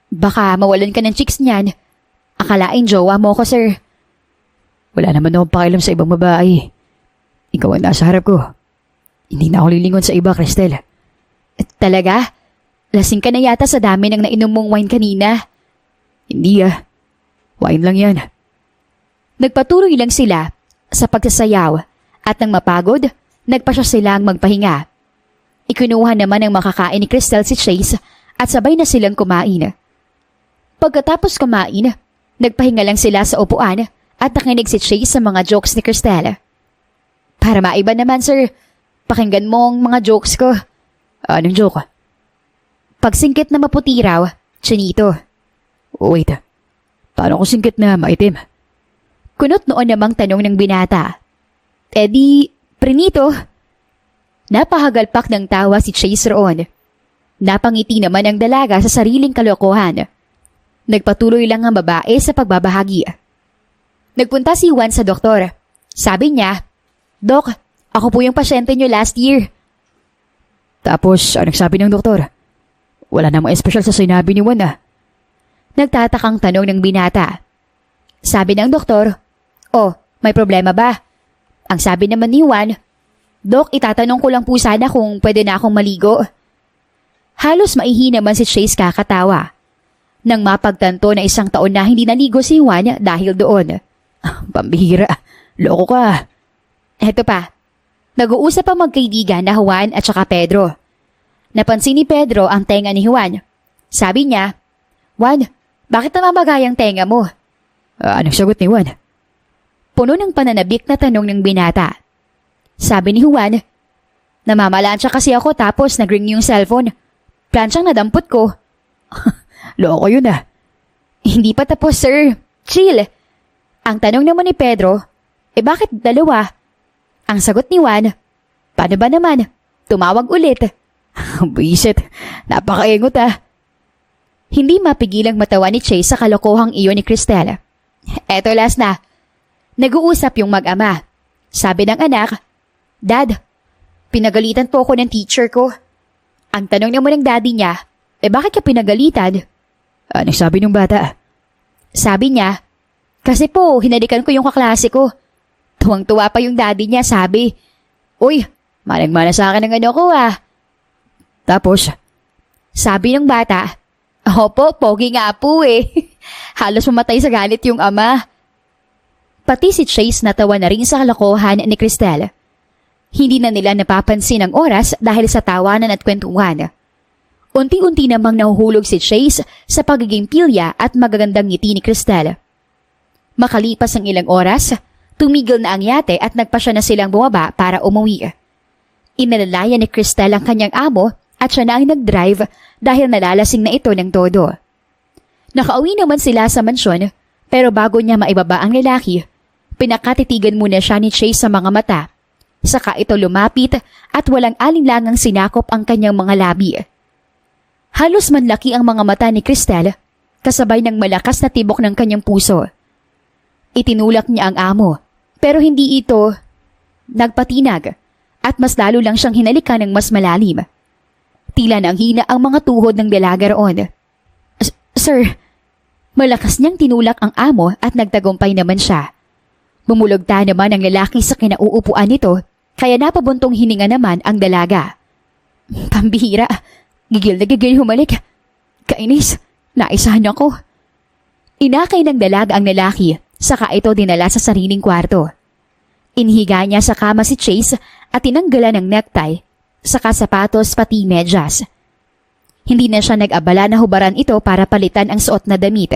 A: Baka mawalan ka ng chicks niyan. Akalain jowa mo ko, sir.
B: Wala naman akong pakialam sa ibang babae. Ikaw ang nasa harap ko. Hindi na ako lilingon sa iba, Cristel.
A: Talaga? Lasing ka na yata sa dami ng nainom mong wine kanina.
B: Hindi Wine lang yan.
A: Nagpatuloy lang sila sa pagsasayaw at nang mapagod, nagpasya silang magpahinga. Ikinuha naman ng makakain ni Cristel si Chase at sabay na silang kumain. Pagkatapos kumain, nagpahinga lang sila sa upuan at nakinig si Chase sa mga jokes ni Cristel. Para maiba naman, sir, pakinggan mo ang mga jokes ko.
B: Anong joke?
A: Pagsingkit na maputi raw, chinito.
B: Wait, paano kung singkit na maitim?
A: Kunot noon namang tanong ng binata. Di, prinito. Napahagalpak ng tawa si Chase roon. Napangiti naman ang dalaga sa sariling kalokohan. Nagpatuloy lang ang babae sa pagbabahagi. Nagpunta si Juan sa doktor. Sabi niya, Dok, ako po yung pasyente niyo last year.
B: Tapos, anong sabi ng doktor? Wala namang espesyal sa sinabi ni Juan
A: Nagtatakang tanong ng binata. Sabi ng doktor, may problema ba? Ang sabi naman ni Juan, Dok, itatanong ko lang po sana kung pwede na akong maligo. Halos maihi naman si Chase kakatawa. Nang mapagtanto na 1 taon na hindi naligo si Juan dahil doon.
B: Pambihira, loko ka.
A: Eto pa, Nag-uusap ang magkaibigan na Juan at saka Pedro. Napansin ni Pedro ang tenga ni Juan. Sabi niya, "Juan, bakit namamagay ang tenga mo?"
B: Anong sagot ni Juan?
A: Puno ng pananabik na tanong ng binata. Sabi ni Juan, "Namamalansya kasi ako tapos nag-ring yung cellphone. Plansyang nadampot ko."
B: Loko yun ah.
A: Hindi pa tapos, sir. Chill. Ang tanong naman ni Pedro, bakit dalawa? Ang sagot ni Juan, "Paano ba naman? Tumawag ulit."
B: Bisit, napakaingot ah.
A: Hindi mapigilang matawa ni Chase sa kalokohang iyon ni Cristel. Eto last na. Nag-uusap yung mag-ama. Sabi ng anak, "Dad, pinagalitan po ako ng teacher ko." Ang tanong naman ng daddy niya, bakit ka pinagalitan?
B: Anong sabi ng bata?
A: Sabi niya, "Kasi po, hinalikan ko yung kaklase ko." Tuwang-tuwa pa yung daddy niya, sabi, "Uy, manang-mana sa akin ang ano ko ah."
B: Tapos,
A: Sabi ng bata, "Opo, pogi nga po eh." Halos mamatay sa galit yung ama. Pati si Chase natawa na rin sa kalokohan ni Cristel. Hindi na nila napapansin ang oras dahil sa tawanan at kwentuhan. Unti-unti namang nahuhulog si Chase sa pagiging pilya at magagandang ngiti ni Cristel. Makalipas ang ilang oras, tumigil na ang yate at nagpasya na silang bumaba para umuwi. Inalalayan ni Cristel ang kanyang amo at siya na ang nag-drive dahil nalalasing na ito ng todo. Nakauwi naman sila sa mansyon pero bago niya maibaba ang lalaki, pinakatitigan muna siya ni Chase sa mga mata. Saka ito lumapit at walang alinlangang sinakop ang kanyang mga labi. Halos manlaki ang mga mata ni Cristel kasabay ng malakas na tibok ng kanyang puso. Itinulak niya ang amo pero hindi ito nagpatinag at mas lalo lang siyang hinalikan ng mas malalim. Tila nang hina ang mga tuhod ng dalaga roon. "Sir," malakas niyang tinulak ang amo at nagtagumpay naman siya. Bumulogta naman ang lalaki sa kinauupuan nito kaya napabuntong hininga naman ang dalaga. Pambihira, gigil na gigil humalik. Kainis, naisahan ako. Inakay ng dalaga ang lalaki saka ito dinala sa sariling kwarto. Inhiga niya sa kama si Chase at tinanggalan ng necktie, saka sapatos pati medyas. Hindi na siya nag-abala na hubaran ito para palitan ang suot na damit.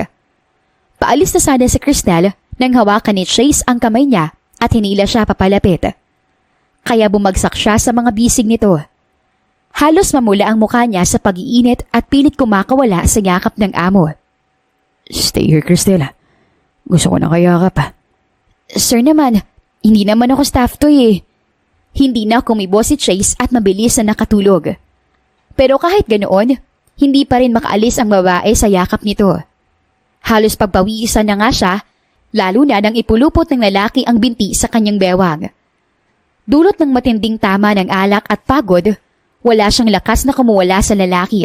A: Paalis na sana si Cristel nang hawakan ni Chase ang kamay niya at hinila siya papalapit. Kaya bumagsak siya sa mga bisig nito. Halos mamula ang mukha niya sa pag-iinit at pilit kumakawala sa yakap ng amo.
B: "Stay here, Cristel. Gusto ko na kayakap."
A: "Sir naman, hindi naman ako staff to eh." Hindi na kumibo si Chase at mabilis na nakatulog. Pero kahit ganoon, hindi pa rin makaalis ang babae sa yakap nito. Halos pagpawisan na nga siya, lalo na nang ipulupot ng lalaki ang binti sa kanyang bewang. Dulot ng matinding tama ng alak at pagod, wala siyang lakas na kumuwala sa lalaki.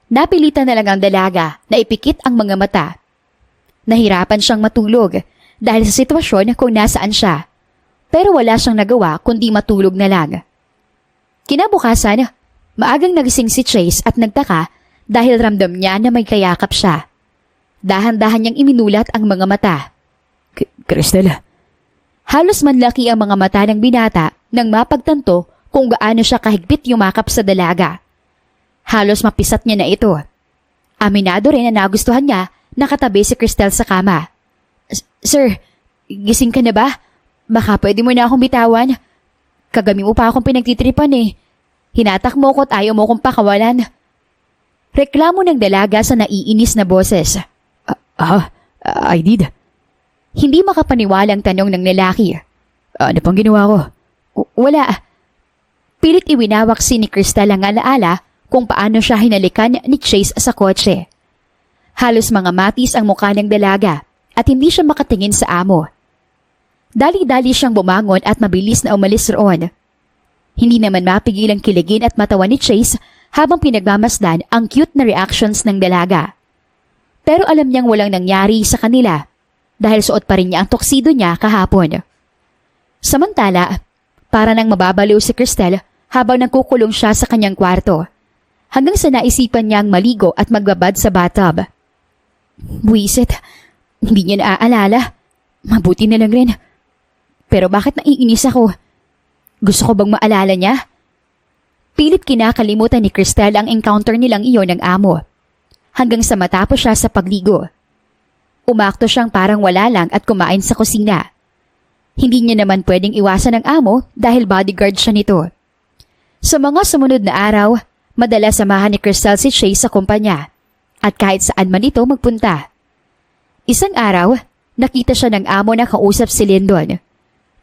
A: Napilitan na lang ang dalaga na ipikit ang mga mata. Nahirapan siyang matulog dahil sa sitwasyon kung nasaan siya. Pero wala siyang nagawa kundi matulog na lang. Kinabukasan, maagang nagising si Chase at nagtaka dahil ramdam niya na may kayakap siya. Dahan-dahan niyang iminulat ang mga mata.
B: Cristel.
A: Halos manlaki ang mga mata ng binata nang mapagtanto kung gaano siya kahigpit yumakap sa dalaga. Halos mapisat niya na ito. Aminado rin na nagustuhan niya nakatabi si Cristel sa kama. "Sir, gising ka na ba? Baka pwede mo na akong bitawan. Kagabi mo pa akong pinagtitripan eh. Hinatak mo ko at ayaw mo kong pakawalan." Reklamo ng dalaga sa naiinis na boses.
B: I did.
A: Hindi makapaniwalang tanong ng lalaki.
B: Ano pang ginawa ko?
A: Wala. Pilit iwinawak si ni Cristel ang alaala kung paano siya hinalikan ni Chase sa kotse. Halos mga matis ang mukha ng dalaga at hindi siya makatingin sa amo. Dali-dali siyang bumangon at mabilis na umalis roon. Hindi naman mapigilang kiligin at matawa ni Chase habang pinagmamasdan ang cute na reactions ng dalaga. Pero alam niyang walang nangyari sa kanila dahil suot pa rin niya ang tuxedo niya kahapon. Samantala, para nang mababaliw si Cristel habang nagkukulong siya sa kanyang kwarto, hanggang sa naisipan niyang maligo at magbabad sa bathtub. Buwisit, hindi niya naaalala. Mabuti na lang rin. Pero bakit naiinis ako? Gusto ko bang maalala niya? Pilit kinakalimutan ni Cristel ang encounter nilang iyon ng amo. Hanggang sa matapos siya sa pagligo. Umakto siyang parang wala lang at kumain sa kusina. Hindi niya naman pwedeng iwasan ng amo dahil bodyguard siya nito. Sa mga sumunod na araw, madalas samahan ni Cristel si Chase sa kumpanya at kahit saan man ito magpunta. Isang araw, nakita siya ng amo na kausap si Lyndon,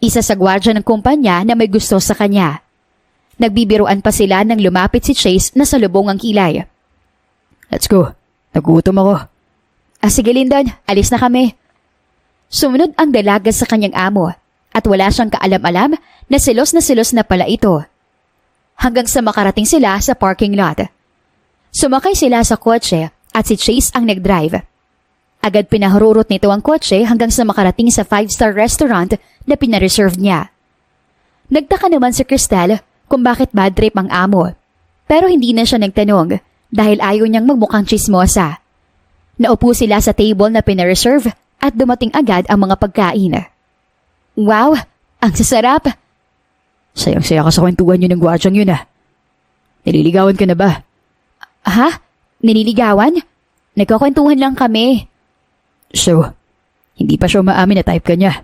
A: isa sa gwardya ng kumpanya na may gusto sa kanya. Nagbibiruan pa sila nang lumapit si Chase na salubong ang kilay.
B: Let's go. Nagutom ako.
A: Sige Lyndon, alis na kami. Sumunod ang dalaga sa kanyang amo at wala siyang kaalam-alam na selos na pala ito. Hanggang sa makarating sila sa parking lot. Sumakay sila sa kotse at si Chase ang nag-drive. Agad pinahururot nito ang kotse hanggang sa makarating sa 5-star restaurant na pinareserve niya. Nagtaka naman si Cristel kung bakit bad trip ang amo. Pero hindi na siya nagtanong dahil ayaw niyang magmukhang chismosa. Naupo sila sa table na pinareserve at dumating agad ang mga pagkain. Wow, ang sasarap!
B: Sayang-saya ka sa kwentuhan yun ng gwardyang yun Nililigawan ka na ba?
A: Ha? Nililigawan? Nagkakwentuhan lang kami.
B: So, hindi pa siya umaamin na type ka niya.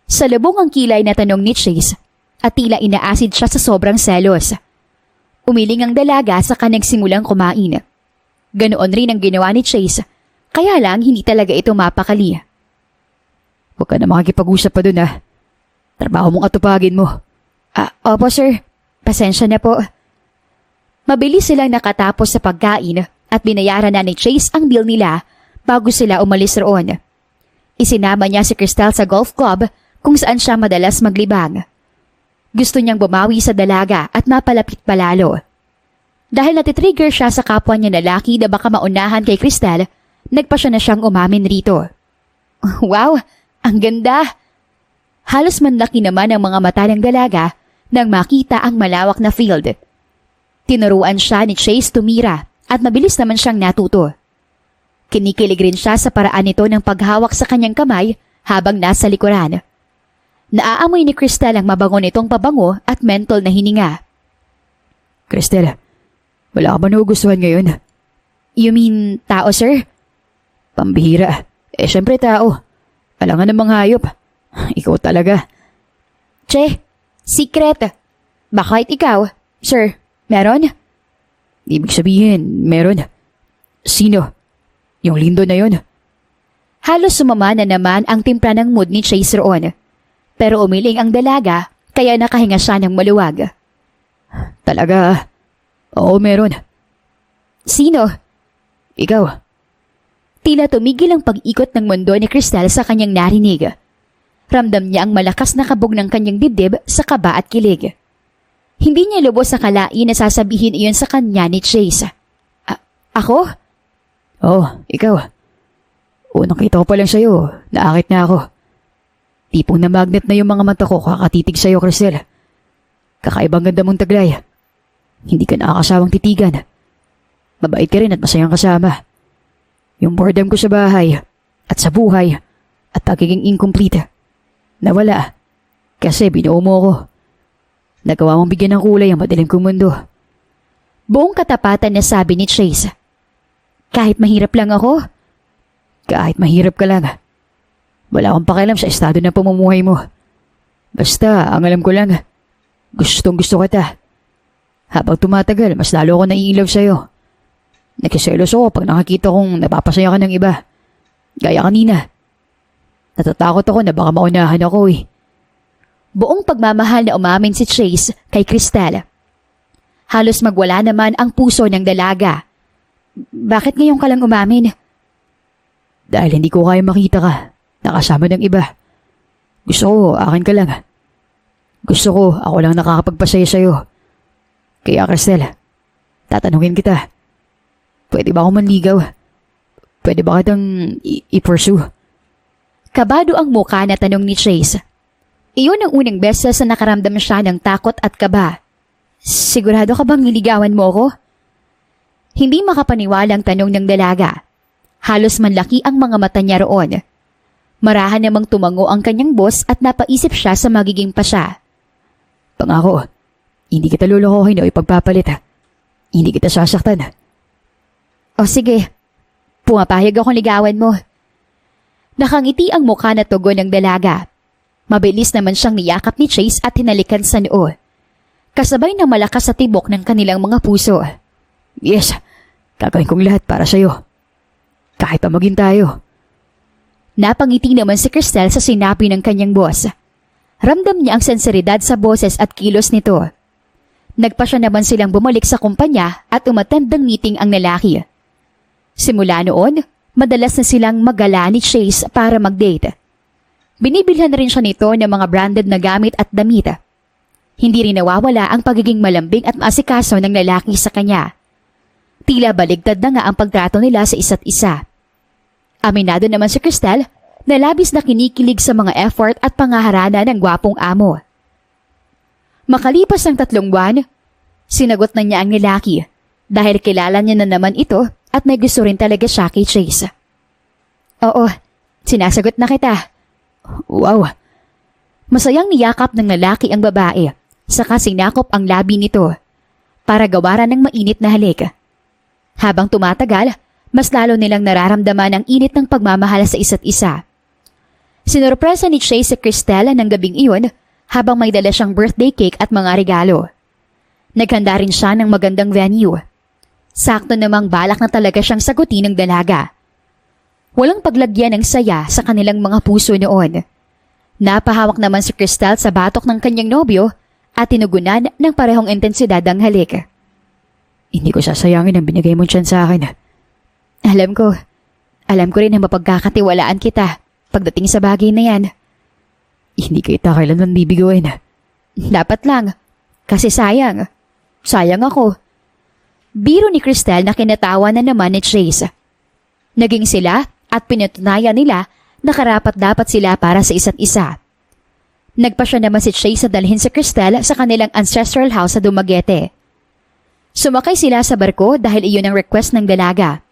A: Salubong ang kilay na tanong ni Chase at tila inaasid siya sa sobrang selos. Umiling ang dalaga sa nagsimulang kumain. Ganoon rin ang ginawa ni Chase, kaya lang hindi talaga ito mapakali.
B: Huwag ka na makikipag-usap pa dun Trabaho mong atupagin mo.
A: Opo sir, pasensya na po. Mabilis silang nakatapos sa pagkain at binayaran na ni Chase ang bill nila bago sila umalis roon. Isinama niya si Cristel sa golf club kung saan siya madalas maglibang. Gusto niyang bumawi sa dalaga at mapalapit palalo. Dahil natitrigger siya sa kapwa niya lalaki na baka maunahan kay Cristel, nagpa siya na siyang umamin rito. Wow, ang ganda! Halos manlaki naman ang mga mata ng dalaga nang makita ang malawak na field. Tinuruan siya ni Chase tumira at mabilis naman siyang natuto. Kinikilig rin siya sa paraan nito ng paghawak sa kanyang kamay habang nasa likuran. Naaamoy ni Cristel ang mabango nitong pabango at mentol na hininga.
B: Cristel, wala ka ba nagugustuhan ngayon?
A: You mean tao, sir?
B: Pambihira. Syempre tao. Alangan namang hayop. Ikaw talaga.
A: Che, secret. Bakit ikaw, sir? Meron?
B: Ibig sabihin, meron. Sino? Yung Lyndon na yun?
A: Halos sumama na naman ang timpla ng mood ni Chase roon. Pero umiling ang dalaga kaya nakahinga siya ng maluwag.
B: Talaga? Oo, meron.
A: Sino?
B: Ikaw.
A: Tila tumigil ang pag-ikot ng mundo ni Cristel sa kanyang narinig. Ramdam niya ang malakas na kabog ng kanyang dibdib sa kaba at kilig. Hindi niya lubos sa kalain na sasabihin iyon sa kanya ni Chase. Ako?
B: Oo, ikaw. Unang kita ko pa lang sa'yo, naakit na ako. Tipong na magnet na yung mga mata ko kakatitig sa'yo, Cristel. Kakaibang ganda mong taglay. Hindi ka nakakasawang titigan. Mabait ka rin at masayang kasama. Yung boredom ko sa bahay at sa buhay at pagiging incomplete. Nawala. Kasi binuo mo ko. Nagawa mong bigyan ng kulay ang madilim kong mundo.
A: Buong katapatan na sabi ni Chase. Kahit mahirap lang ako?
B: Kahit mahirap ka lang. Wala akong pakialam sa estado ng pamumuhay mo. Basta, ang alam ko lang, gustong gusto kita. Habang tumatagal, mas lalo ako naiilaw sa'yo. Nagsiselos ako pag nakakita kong napapasaya ka ng iba. Gaya kanina. Natatakot ako na baka maunahan ako
A: Buong pagmamahal na umamin si Chase kay Cristel. Halos magwala naman ang puso ng dalaga. Bakit ngayon ka lang umamin?
B: Dahil hindi ko kaya makita ka. Nakasama ng iba. Gusto ko, akin ka lang. Gusto ko, ako lang nakakapagpasaya sa'yo. Kaya Cristel, tatanungin kita. Pwede ba ako manligaw? Pwede ba kitang i-pursue?
A: Kabado ang muka na tanong ni Chase. Iyon ang unang beses na nakaramdam siya ng takot at kaba. Sigurado ka bang niligawan mo ko? Hindi makapaniwala ang tanong ng dalaga. Halos manlaki ang mga mata niya roon. Marahan namang tumango ang kanyang boss at napaisip siya sa magiging pasya.
B: Pangako, hindi kita lulukohin o ipagpapalit. Hindi kita sasaktan.
A: O sige, pumapayag akong ligawan mo. Nakangiti ang mukha na tugon ng dalaga. Mabilis naman siyang niyakap ni Chase at hinalikan sa noo. Kasabay ng malakas sa tibok ng kanilang mga puso.
B: Yes, gagawin kong lahat para sa'yo. Kahit pa maging tayo.
A: Napangiti naman si Cristel sa sinabi ng kanyang boss. Ramdam niya ang senseridad sa boses at kilos nito. Nagpasya naman silang bumalik sa kumpanya at umattend ng meeting ang lalaki. Simula noon, madalas na silang magala ni Chase para mag-date. Binibilhan na rin siya nito ng mga branded na gamit at damit. Hindi rin nawawala ang pagiging malambing at maasikaso ng lalaki sa kanya. Tila baligtad na nga ang pagtrato nila sa isa't isa. Aminado naman si Cristel na labis na kinikilig sa mga effort at pangaharana ng gwapong amo. Makalipas ng 3 buwan, sinagot na niya ang lalaki dahil kilala niya na naman ito at may gusto rin talaga siya kay Chase. Oo, sinasagot na kita.
B: Wow!
A: Masayang niyakap ng lalaki ang babae, saka sinakop ang labi nito para gawaran ng mainit na halik. Habang tumatagal, mas lalo nilang nararamdaman ang init ng pagmamahal sa isa't isa. Sinurpresa ni Chase si Cristel ng gabing iyon habang may dala siyang birthday cake at mga regalo. Naghanda rin siya ng magandang venue. Sakto namang balak na talaga siyang sagutin ng dalaga. Walang paglagyan ng saya sa kanilang mga puso noon. Napahawak naman si Cristel sa batok ng kanyang nobyo at tinugunan ng parehong intensidad ang halik.
B: Hindi ko sasayangin ang binigay mong tiyan sa akin.
A: Alam ko rin na mapagkakatiwalaan kita pagdating sa bagay na yan.
B: Hindi kita kailanman bibiguin.
A: Dapat lang, kasi sayang ako. Biro ni Cristel na kinatawa na naman ni Chase. Naging sila at pinatunayan nila na karapat-dapat sila para sa isa't isa. Nagpasya naman si Chase sa dalhin si Cristel sa kanilang ancestral house sa Dumaguete. Sumakay sila sa barko dahil iyon ang request ng dalaga.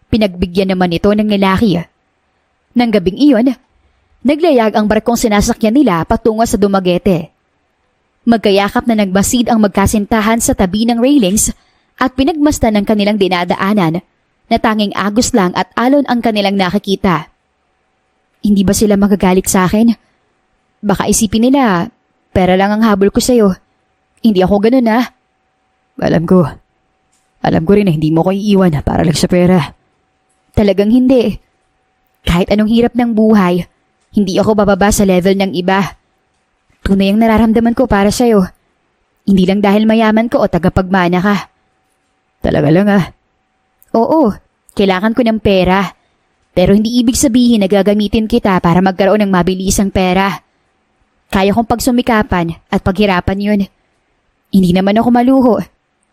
A: Pinagbigyan naman ito ng lalaki. Nang gabing iyon, naglayag ang barkong sinasakyan nila patungo sa Dumaguete. Magkayakap na nagbasid ang magkasintahan sa tabi ng railings at pinagmasdan ng kanilang dinadaanan na tanging agos lang at alon ang kanilang nakikita. Hindi ba sila magagalit sa akin? Baka isipin nila, pera lang ang habol ko sa'yo. Hindi ako ganun ah.
B: Alam ko rin na hindi mo ko iiwan para lang sa pera.
A: Talagang hindi. Kahit anong hirap ng buhay, hindi ako bababa sa level ng iba. Tunay ang nararamdaman ko para sa'yo. Hindi lang dahil mayaman ko o tagapagmana ka.
B: Talaga lang ah.
A: Oo, kailangan ko ng pera. Pero hindi ibig sabihin na gagamitin kita para magkaroon ng mabilisang pera. Kaya kong pagsumikapan at paghirapan yun. Hindi naman ako maluho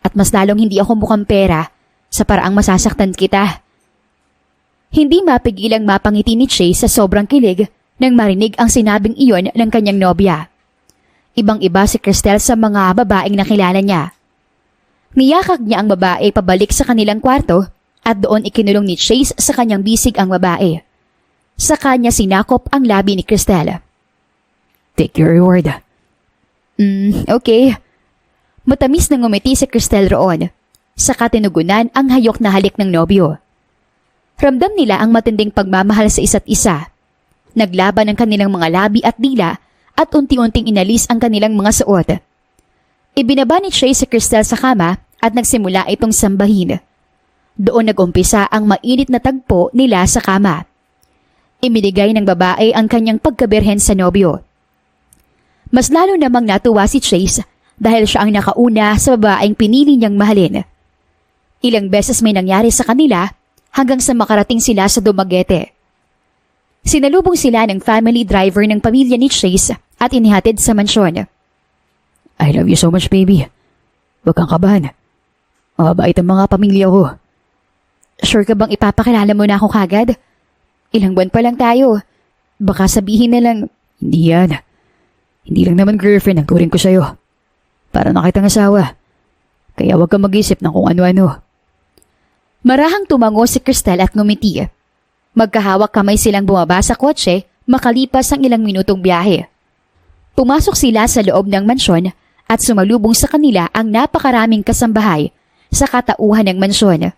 A: at mas lalong hindi ako mukhang pera sa paraang masasaktan kita. Hindi mapigilang mapangiti ni Chase sa sobrang kilig nang marinig ang sinabing iyon ng kanyang nobya. Ibang-iba si Cristel sa mga babaeng nakilala niya. Niyakag niya ang babae pabalik sa kanilang kwarto at doon ikinulong ni Chase sa kanyang bisig ang babae. Sa kanya sinakop ang labi ni Cristel.
B: Take your reward.
A: Okay. Matamis na ngumiti si Cristel roon. Saka tinugunan ang hayok na halik ng nobyo. Ramdam nila ang matinding pagmamahal sa isa't isa. Naglaban ang kanilang mga labi at dila at unti-unting inalis ang kanilang mga suot. Ibinaba ni Chase si Cristel sa kama at nagsimula itong sambahin. Doon nag-umpisa ang mainit na tagpo nila sa kama. Iminigay ng babae ang kanyang pagkabirhen sa nobyo. Mas lalo namang natuwa si Chase dahil siya ang nakauna sa babaeng pinili niyang mahalin. Ilang beses may nangyari sa kanila hanggang sa makarating sila sa Dumaguete. Sinalubong sila ng family driver ng pamilya ni Chase at inihatid sa mansyon.
B: I love you so much, baby. Huwag kang kabahan. Mababait ang mga pamilya ko.
A: Sure ka bang ipapakilala mo na ako kagad? Ilang buwan pa lang tayo. Baka sabihin na lang,
B: hindi yan. Hindi lang naman girlfriend ang turing ko sa'yo. Para na kitang asawa. Kaya huwag kang mag-isip ng kung ano-ano.
A: Marahang tumango si Cristel at ngumiti. Magkahawak kamay silang bumaba sa kotse makalipas ang ilang minutong biyahe. Pumasok sila sa loob ng mansyon at sumalubong sa kanila ang napakaraming kasambahay sa katauhan ng mansyon.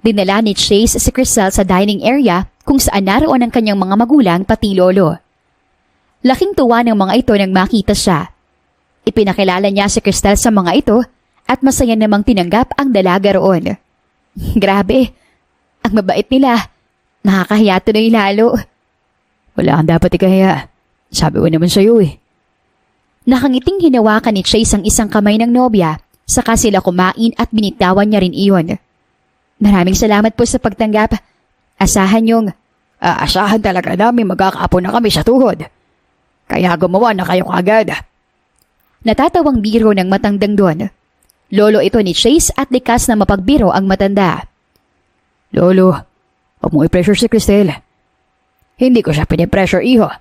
A: Dinala ni Chase si Crystal sa dining area kung saan naroon ang kanyang mga magulang pati lolo. Laking tuwa ng mga ito nang makita siya. Ipinakilala niya si Crystal sa mga ito at masaya namang tinanggap ang dalaga roon. Grabe, ang mabait nila. Nakakahiya tuloy lalo.
B: Wala kang dapat ikahiya. Sabi ko naman sa'yo eh.
A: Nakangiting hinawakan ni Chase ang isang kamay ng nobya, saka sila kumain at binitawan niya rin iyon. Maraming salamat po sa pagtanggap. Asahan yung...
B: Asahan talaga namin magkakaapo na kami sa tuhod. Kaya gumawa na kayo agad.
A: Natatawang biro ng matandang doon. Lolo ito ni Chase at likas na mapagbiro ang matanda.
B: Lolo, huwag mong i-pressure si Cristel. Hindi ko siya pinipressure, iho.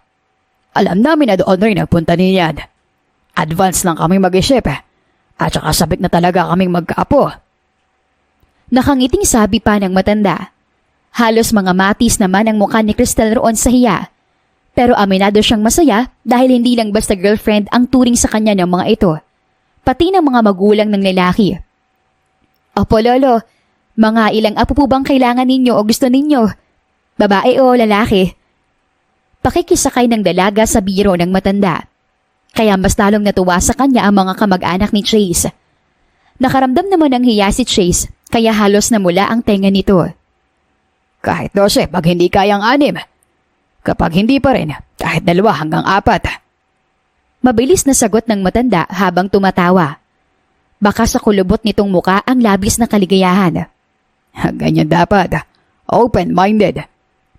B: Alam namin na doon rin nagpunta niyan. Advance lang kami mag-isip at saka sabik na talaga kaming magkaapo.
A: Nakangiting sabi pa ng matanda. Halos mga matis naman ang mukha ni Cristel roon sa hiya. Pero aminado siyang masaya dahil hindi lang basta girlfriend ang turing sa kanya ng mga ito, pati ng mga magulang ng lalaki. Opo lolo, mga ilang apo po bang kailangan ninyo o gusto ninyo? Babae o lalaki? Pakikisakay ng dalaga sa biro ng matanda. Kaya mas lalong natuwa sa kanya ang mga kamag-anak ni Chase. Nakaramdam naman ng hiya si Chase kaya halos namula ang tenga nito.
B: Kahit 12 pag hindi kayang 6. Kapag hindi pa rin, kahit 2 hanggang 4.
A: Mabilis na sagot ng matanda habang tumatawa. Baka sa kulubot nitong muka ang labis na kaligayahan.
B: Ganyan dapat. Open-minded.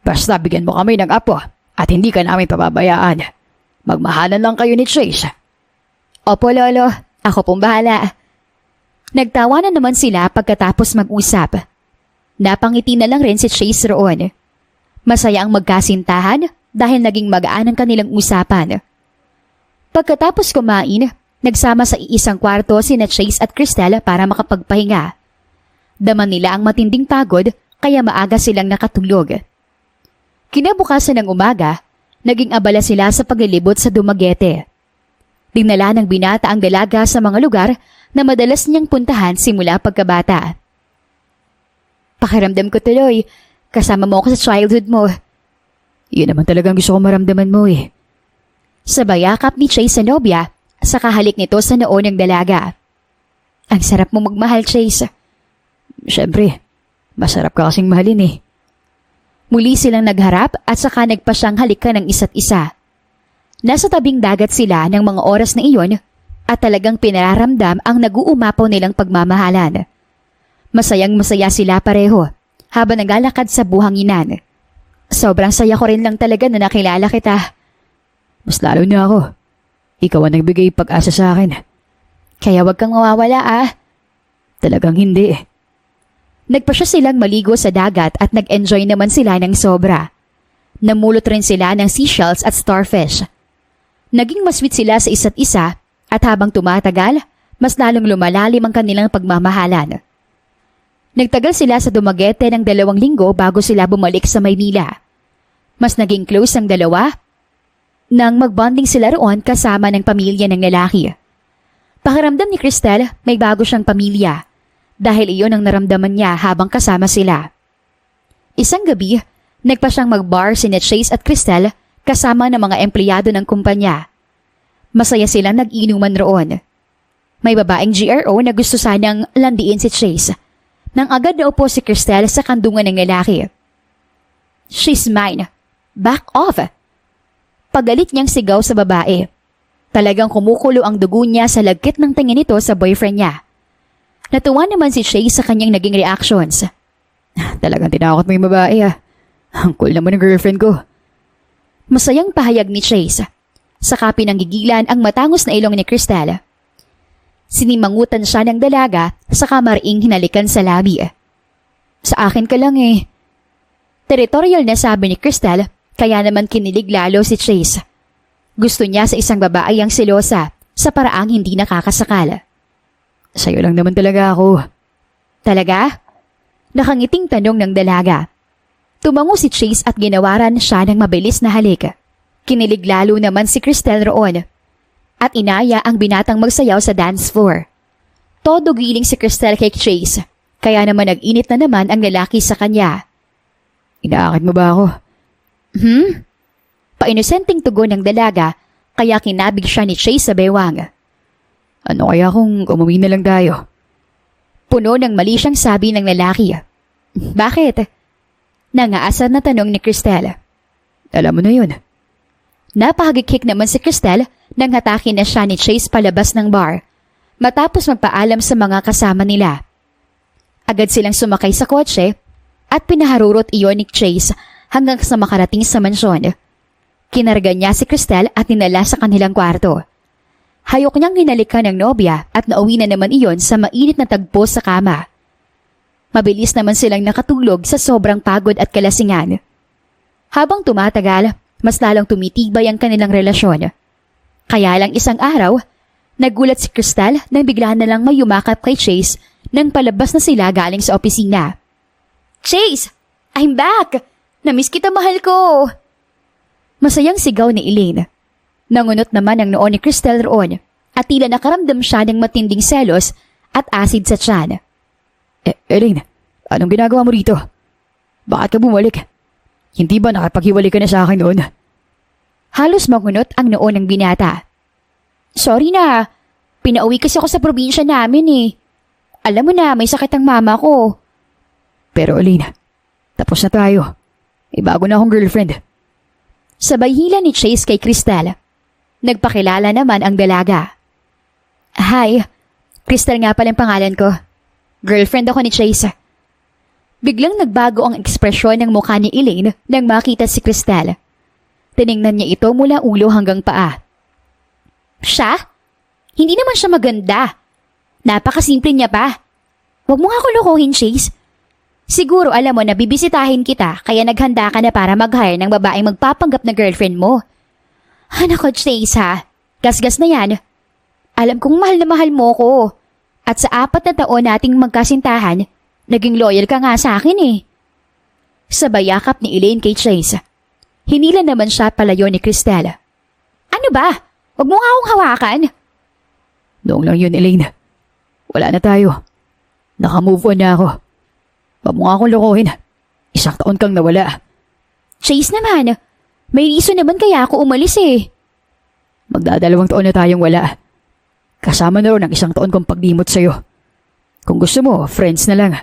B: Basta bigyan mo kami ng apo at hindi ka namin pababayaan. Magmahalan lang kayo ni Chase.
A: Opo lolo, ako pong bahala. Nagtawanan naman sila pagkatapos mag-usap. Napangiti na lang rin si Chase roon. Masaya ang magkasintahan dahil naging magaan ang kanilang usapan. Pagkatapos kumain, nagsama sa iisang kwarto sina Chase at Cristel para makapagpahinga. Daman nila ang matinding pagod kaya maaga silang nakatulog. Kinabukasan ng umaga, naging abala sila sa paglilibot sa Dumaguete. Dinala ng binata ang dalaga sa mga lugar na madalas niyang puntahan simula pagkabata. Pakiramdam ko tuloy, kasama mo ako sa childhood mo.
B: Yun naman talagang gusto ko maramdaman mo eh.
A: Sabay yakap ni Chase sa nobya, sa kahalik nito sa noo ng dalaga. Ang sarap mo magmahal, Chase.
B: Siyempre, masarap ka kasing mahalin eh.
A: Muli silang nagharap at saka nagpasyang halikan ng isa't isa. Nasa tabing dagat sila ng mga oras na iyon at talagang pinararamdam ang nag-uumapaw nilang pagmamahalan. Masayang masaya sila pareho habang naglalakad sa buhanginan. Sobrang saya ko rin lang talaga na nakilala kita.
B: Mas lalo na ako. Ikaw ang nagbigay pag-asa sa akin.
A: Kaya wag kang mawawala ah.
B: Talagang hindi.
A: Nagpasya silang maligo sa dagat at nag-enjoy naman sila ng sobra. Namulot rin sila ng seashells at starfish. Naging masweet sila sa isa't isa at habang tumatagal, mas lalong lumalalim ang kanilang pagmamahalan. Nagtagal sila sa Dumaguete ng 2 linggo bago sila bumalik sa Maynila. Mas naging close ang dalawa nang magbonding sila roon kasama ng pamilya ng lalaki. Pakiramdam ni Cristel may bago siyang pamilya dahil iyon ang naramdaman niya habang kasama sila. Isang gabi, nagpa siyang mag-bar sina Chase at Cristel kasama ng mga empleyado ng kumpanya. Masaya silang nag-inuman roon. May babaeng GRO na gusto sanang landiin si Chase nang agad naupo si Cristel sa kandungan ng lalaki. She's mine. Back off! Pagalit niyang sigaw sa babae. Talagang kumukulo ang dugo niya sa lagkit ng tingin nito sa boyfriend niya. Natuwa naman si Chase sa kanyang naging reactions.
B: Talagang tinakot mo yung babae ah. Ang cool naman ng girlfriend ko.
A: Masayang pahayag ni Chase. Saka pinanggigilan ang matangos na ilong ni Cristel. Sinimangutan siya ng dalaga saka mariing hinalikan sa labi. Sa akin ka lang eh. Territorial na sabi ni Cristel. Kaya naman kinilig lalo si Chase. Gusto niya sa isang babae ang selosa sa paraang hindi nakakasakal.
B: Sa'yo lang naman talaga ako.
A: Talaga? Nakangiting tanong ng dalaga. Tumango si Chase at ginawaran siya ng mabilis na halik. Kinilig lalo naman si Cristel roon at inaya ang binatang magsayaw sa dance floor. Todo giling si Cristel kay Chase, kaya naman nag-init na naman ang lalaki sa kanya.
B: Inaakit mo ba ako?
A: Painosenteng tugon ng dalaga, kaya kinabig siya ni Chase sa bewang.
B: Ano kaya kung umuwi na lang tayo?
A: Puno ng mali siyang sabi ng lalaki. Bakit? Nangaasar na tanong ni Cristel.
B: Alam mo na yun.
A: Napahagikik naman si Cristel nang hatakin na siya ni Chase palabas ng bar, matapos magpaalam sa mga kasama nila. Agad silang sumakay sa kotse at pinaharurot iyon ni Chase hanggang sa makarating sa mansyon. Kinarga niya si Cristel at ninala sa kanilang kwarto. Hayok niyang hinalikan ng nobya at nauwi na naman iyon sa mainit na tagpo sa kama. Mabilis naman silang nakatulog sa sobrang pagod at kalasingan. Habang tumatagal, mas lalong tumitibay ang kanilang relasyon. Kaya lang isang araw, nagulat si Cristel nang bigla na lang may yumakap kay Chase nang palabas na sila galing sa opisina. Chase! I'm back! Namiss kita, mahal ko! Masayang sigaw ni Elaine. Nangunot naman ang noon ni Cristel roon at tila nakaramdam siya ng matinding selos at asid sa tiyan.
B: Elaine, anong ginagawa mo rito? Bakit ka bumalik? Hindi ba nakapaghiwalay ka na sa akin noon?
A: Halos mangunot ang noon ng binata. Sorry na, pinauwi kasi ako sa probinsya namin eh. Alam mo na, may sakit ang mama ko.
B: Pero Elaine, tapos na tayo. May bago na akong girlfriend.
A: Sabay hila ni Chase kay Cristel. Nagpakilala naman ang dalaga. Hi, Cristel nga pala ang pangalan ko. Girlfriend ako ni Chase. Biglang nagbago ang ekspresyon ng mukha ni Elaine nang makita si Cristel. Tiningnan niya ito mula ulo hanggang paa. Siya? Hindi naman siya maganda. Napakasimple niya pa. Huwag mo nga ako lokohin, Chase. Siguro alam mo na bibisitahin kita kaya naghanda ka na para mag-hire ng babaeng magpapanggap na girlfriend mo. Nako, Chase ha. Gasgas na yan. Alam kong mahal na mahal mo ko. At sa 4 na taon nating magkasintahan, naging loyal ka nga sa akin eh. Sabay yakap ni Elaine kay Chase. Hinila naman siya palayo ni Cristel. Ano ba? Huwag mo nga akong hawakan.
B: Noong lang yun, Elaine. Wala na tayo. Naka-move on na ako. Huwag mo nga akong lokohin. 1 taon kang nawala.
A: Chase naman, may reason naman kaya ako umalis eh.
B: Magdadalawang taon na tayong wala. Kasama na rin ang 1 taon kong pagdimot sa'yo. Kung gusto mo, friends na lang.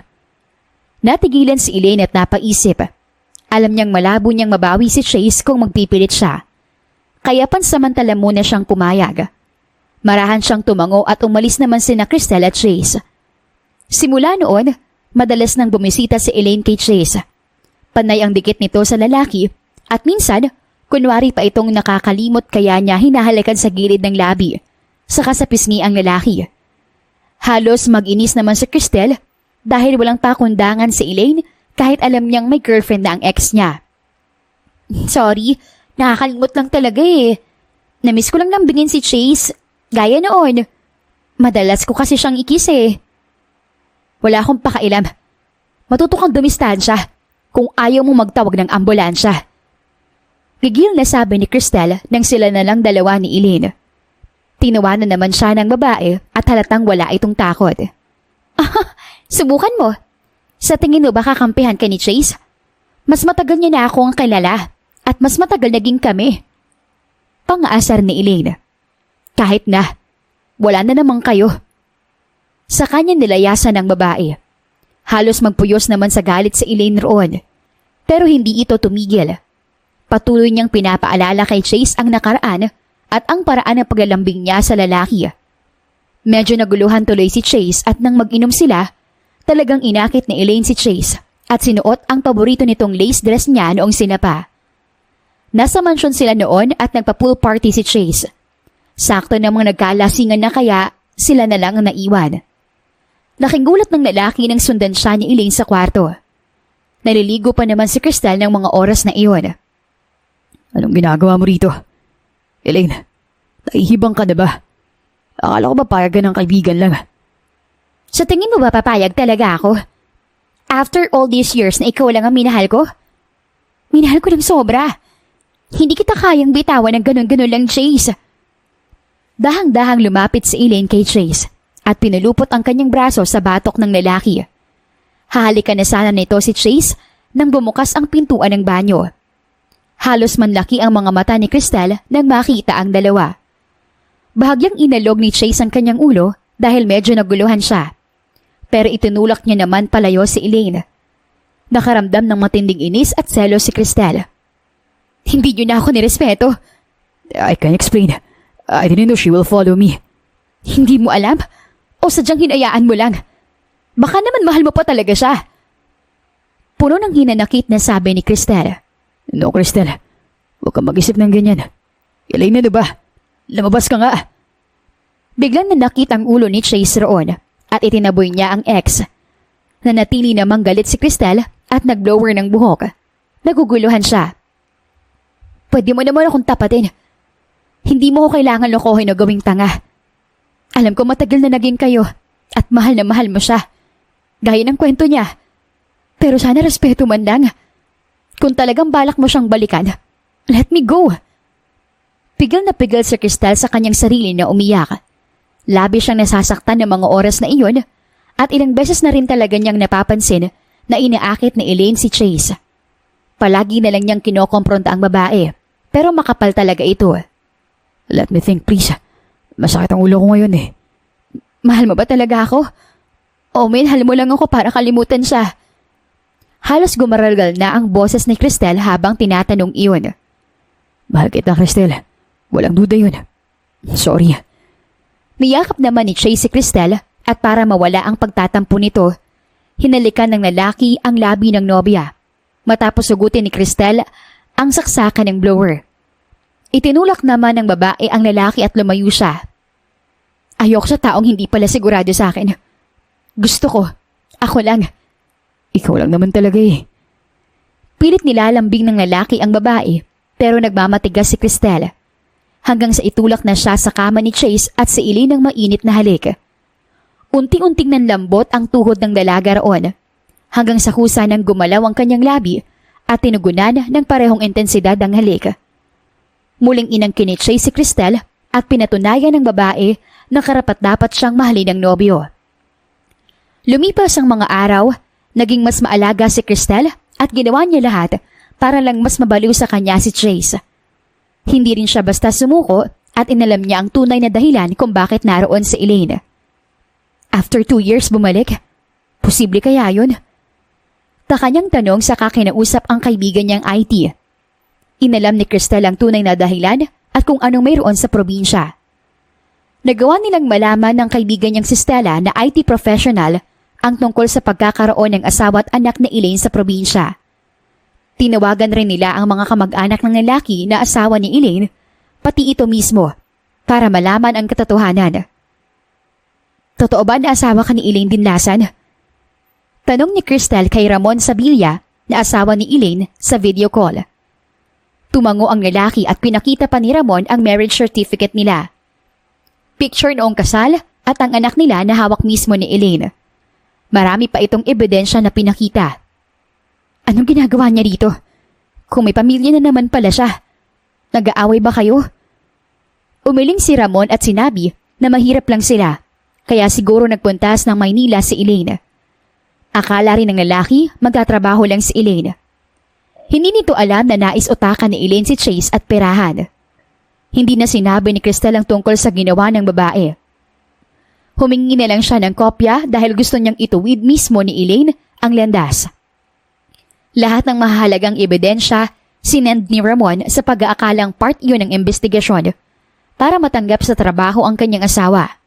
A: Natigilan si Elaine at napaisip. Alam niyang malabo niyang mabawi si Chase kung magpipilit siya. Kaya pansamantala muna siyang pumayag. Marahan siyang tumango at umalis naman sina Cristel at Chase. Simula noon, madalas nang bumisita si Elaine kay Chase. Panay ang dikit nito sa lalaki at minsan, kunwari pa itong nakakalimot kaya niya hinahalikan sa gilid ng labi. Saka sa pisngi ang lalaki. Halos mag-inis naman si Cristel dahil walang pakundangan si Elaine kahit alam niyang may girlfriend na ang ex niya. Sorry, nakakalimot lang talaga eh. Namiss ko lang lambingin si Chase, gaya noon. Madalas ko kasi siyang ikis eh. Wala akong pakailam. Matuto kang dumistansya kung ayaw mo magtawag ng ambulansya. Gigil na sabi ni Cristel nang sila na lang dalawa ni Elaine. Tinawanan naman siya ng babae at halatang wala itong takot. Subukan mo. Sa tingin mo ba kakampihan ka ni Chase? Mas matagal niya na ako ang kilala at mas matagal naging kami. Pang-aasar ni Elaine. Kahit na, wala na namang kayo. Sa kanya nilayasan ng babae. Halos magpuyos naman sa galit si Elaine roon. Pero hindi ito tumigil. Patuloy niyang pinapaalala kay Chase ang nakaraan at ang paraan ng paglalambing niya sa lalaki. Medyo naguluhan tuloy si Chase at nang mag-inom sila, talagang inakit ni Elaine si Chase at sinuot ang paborito nitong lace dress niya noong sinapa. Nasa mansyon sila noon at nagpa-pool party si Chase. Sakto namang nagkalasingan na kaya sila na lang ang naiwan. Laking gulat ng lalaki nang sundan siya ni Elaine sa kwarto. Naliligo pa naman si Cristel ng mga oras na iyon.
B: Anong ginagawa mo rito? Elaine, nahihibang ka na ba? Akala ko ba payagan ng kaibigan lang?
A: Sa tingin mo ba papayag talaga ako? After all these years na ikaw lang ang minahal ko? Minahal ko ng sobra. Hindi kita kayang bitawan ng ganun-ganun lang, Chase. Dahang-dahang lumapit si Elaine kay Chase at pinulupot ang kanyang braso sa batok ng lalaki. Hahalikan na sana nito si Chase nang bumukas ang pintuan ng banyo. Halos manlaki ang mga mata ni Cristel nang makita ang dalawa. Bahagyang inalog ni Chase ang kanyang ulo dahil medyo naguluhan siya. Pero itinulak niya naman palayo si Elaine. Nakaramdam ng matinding inis at selos si Cristel. Hindi niyo na ako nirespeto.
B: I can explain. I didn't know she will follow me.
A: Hindi mo alam? O sadyang hinayaan mo lang? Baka naman mahal mo pa talaga siya. Puno ng hinanakit na sabi ni Cristel.
B: No, Cristel. Huwag kang mag-isip ng ganyan. Elaine, na ba? Lumabas ka nga.
A: Biglang nanakit ang ulo ni Chase roon at itinaboy niya ang ex. Nanatili namang galit si Cristel at nagblower ng buhok. Naguguluhan siya. Pwede mo naman akong tapatin. Hindi mo ko kailangan lokohin o gawing tanga. Alam ko matagal na naging kayo at mahal na mahal mo siya. Gaya ng kwento niya. Pero sana respeto man lang. Kung talagang balak mo siyang balikan, let me go. Pigil na pigil si Cristel sa kanyang sarili na umiyak. Labi siyang nasasaktan ng mga oras na iyon at ilang beses na rin talaga niyang napapansin na inaakit ni Elaine si Chase. Palagi na lang niyang kinokompronta ang babae pero makapal talaga ito.
B: Let me think, please. Masakit ang ulo ko ngayon eh.
A: Mahal mo ba talaga ako? O minahal mo lang ako para kalimutan siya? Halos gumaralgal na ang boses ni Cristel habang tinatanong iyon.
B: Mahal kita, Cristel. Walang duda yun. Sorry.
A: Niyakap naman ni Chase si Cristel at para mawala ang pagtatampo nito, hinalikan ng lalaki ang labi ng nobya. Matapos sugutin ni Cristel ang saksakan ng blower. Itinulak naman ng babae ang lalaki at lumayo siya. Ayoko sa taong hindi pala sigurado sa akin. Gusto ko. Ako lang.
B: Ikaw lang naman talaga eh.
A: Pilit nilalambing ng lalaki ang babae pero nagmamatigas si Cristel. Hanggang sa itulak na siya sa kama ni Chase at si Elaine ng mainit na halik. Unti-unting nanlambot ang tuhod ng dalaga roon. Hanggang sa kusa ng gumalaw ang kanyang labi at tinugunan ng parehong intensidad ang halik. Muling inangkin ni Chase si Cristel at pinatunayan ng babae na karapat-dapat siyang mahalin ng nobyo. Lumipas ang mga araw, naging mas maalaga si Cristel at ginawa niya lahat para lang mas mabaliw sa kanya si Chase. Hindi rin siya basta sumuko at inalam niya ang tunay na dahilan kung bakit naroon si Elaine. After 2 years bumalik? Posible kaya yun? Takanyang tanong sa kakinausap ang kaibigan niyang IT. Inalam ni Cristel ang tunay na dahilan at kung anong mayroon sa probinsya. Nagawa nilang malaman ng kaibigan niyang si Stella na IT professional ang tungkol sa pagkakaroon ng asawa at anak ni Elaine sa probinsya. Tinawagan rin nila ang mga kamag-anak ng lalaki na asawa ni Elaine, pati ito mismo, para malaman ang katotohanan. Totoo ba na asawa ka ni Elaine Dinlasan? Tanong ni Cristel kay Ramon Sabilla na asawa ni Elaine sa video call. Tumango ang lalaki at pinakita pa ni Ramon ang marriage certificate nila. Picture noong kasal at ang anak nila na hawak mismo ni Elaine. Marami pa itong ebidensya na pinakita. Anong ginagawa niya dito? Kung may pamilya na naman pala siya. Nag-aaway ba kayo? Umiling si Ramon at sinabi na mahirap lang sila, kaya siguro nagpuntas ng Maynila si Elaine. Akala rin ng lalaki magtatrabaho lang si Elaine. Hindi nito alam na nais-utakan ni Elaine si Chase at perahan. Hindi na sinabi ni Cristel ang tungkol sa ginawa ng babae. Humingi na lang siya ng kopya dahil gusto niyang ituwid mismo ni Elaine ang landas. Lahat ng mahalagang ebidensya sinend ni Ramon sa pag-aakalang part yun ng investigasyon para matanggap sa trabaho ang kanyang asawa.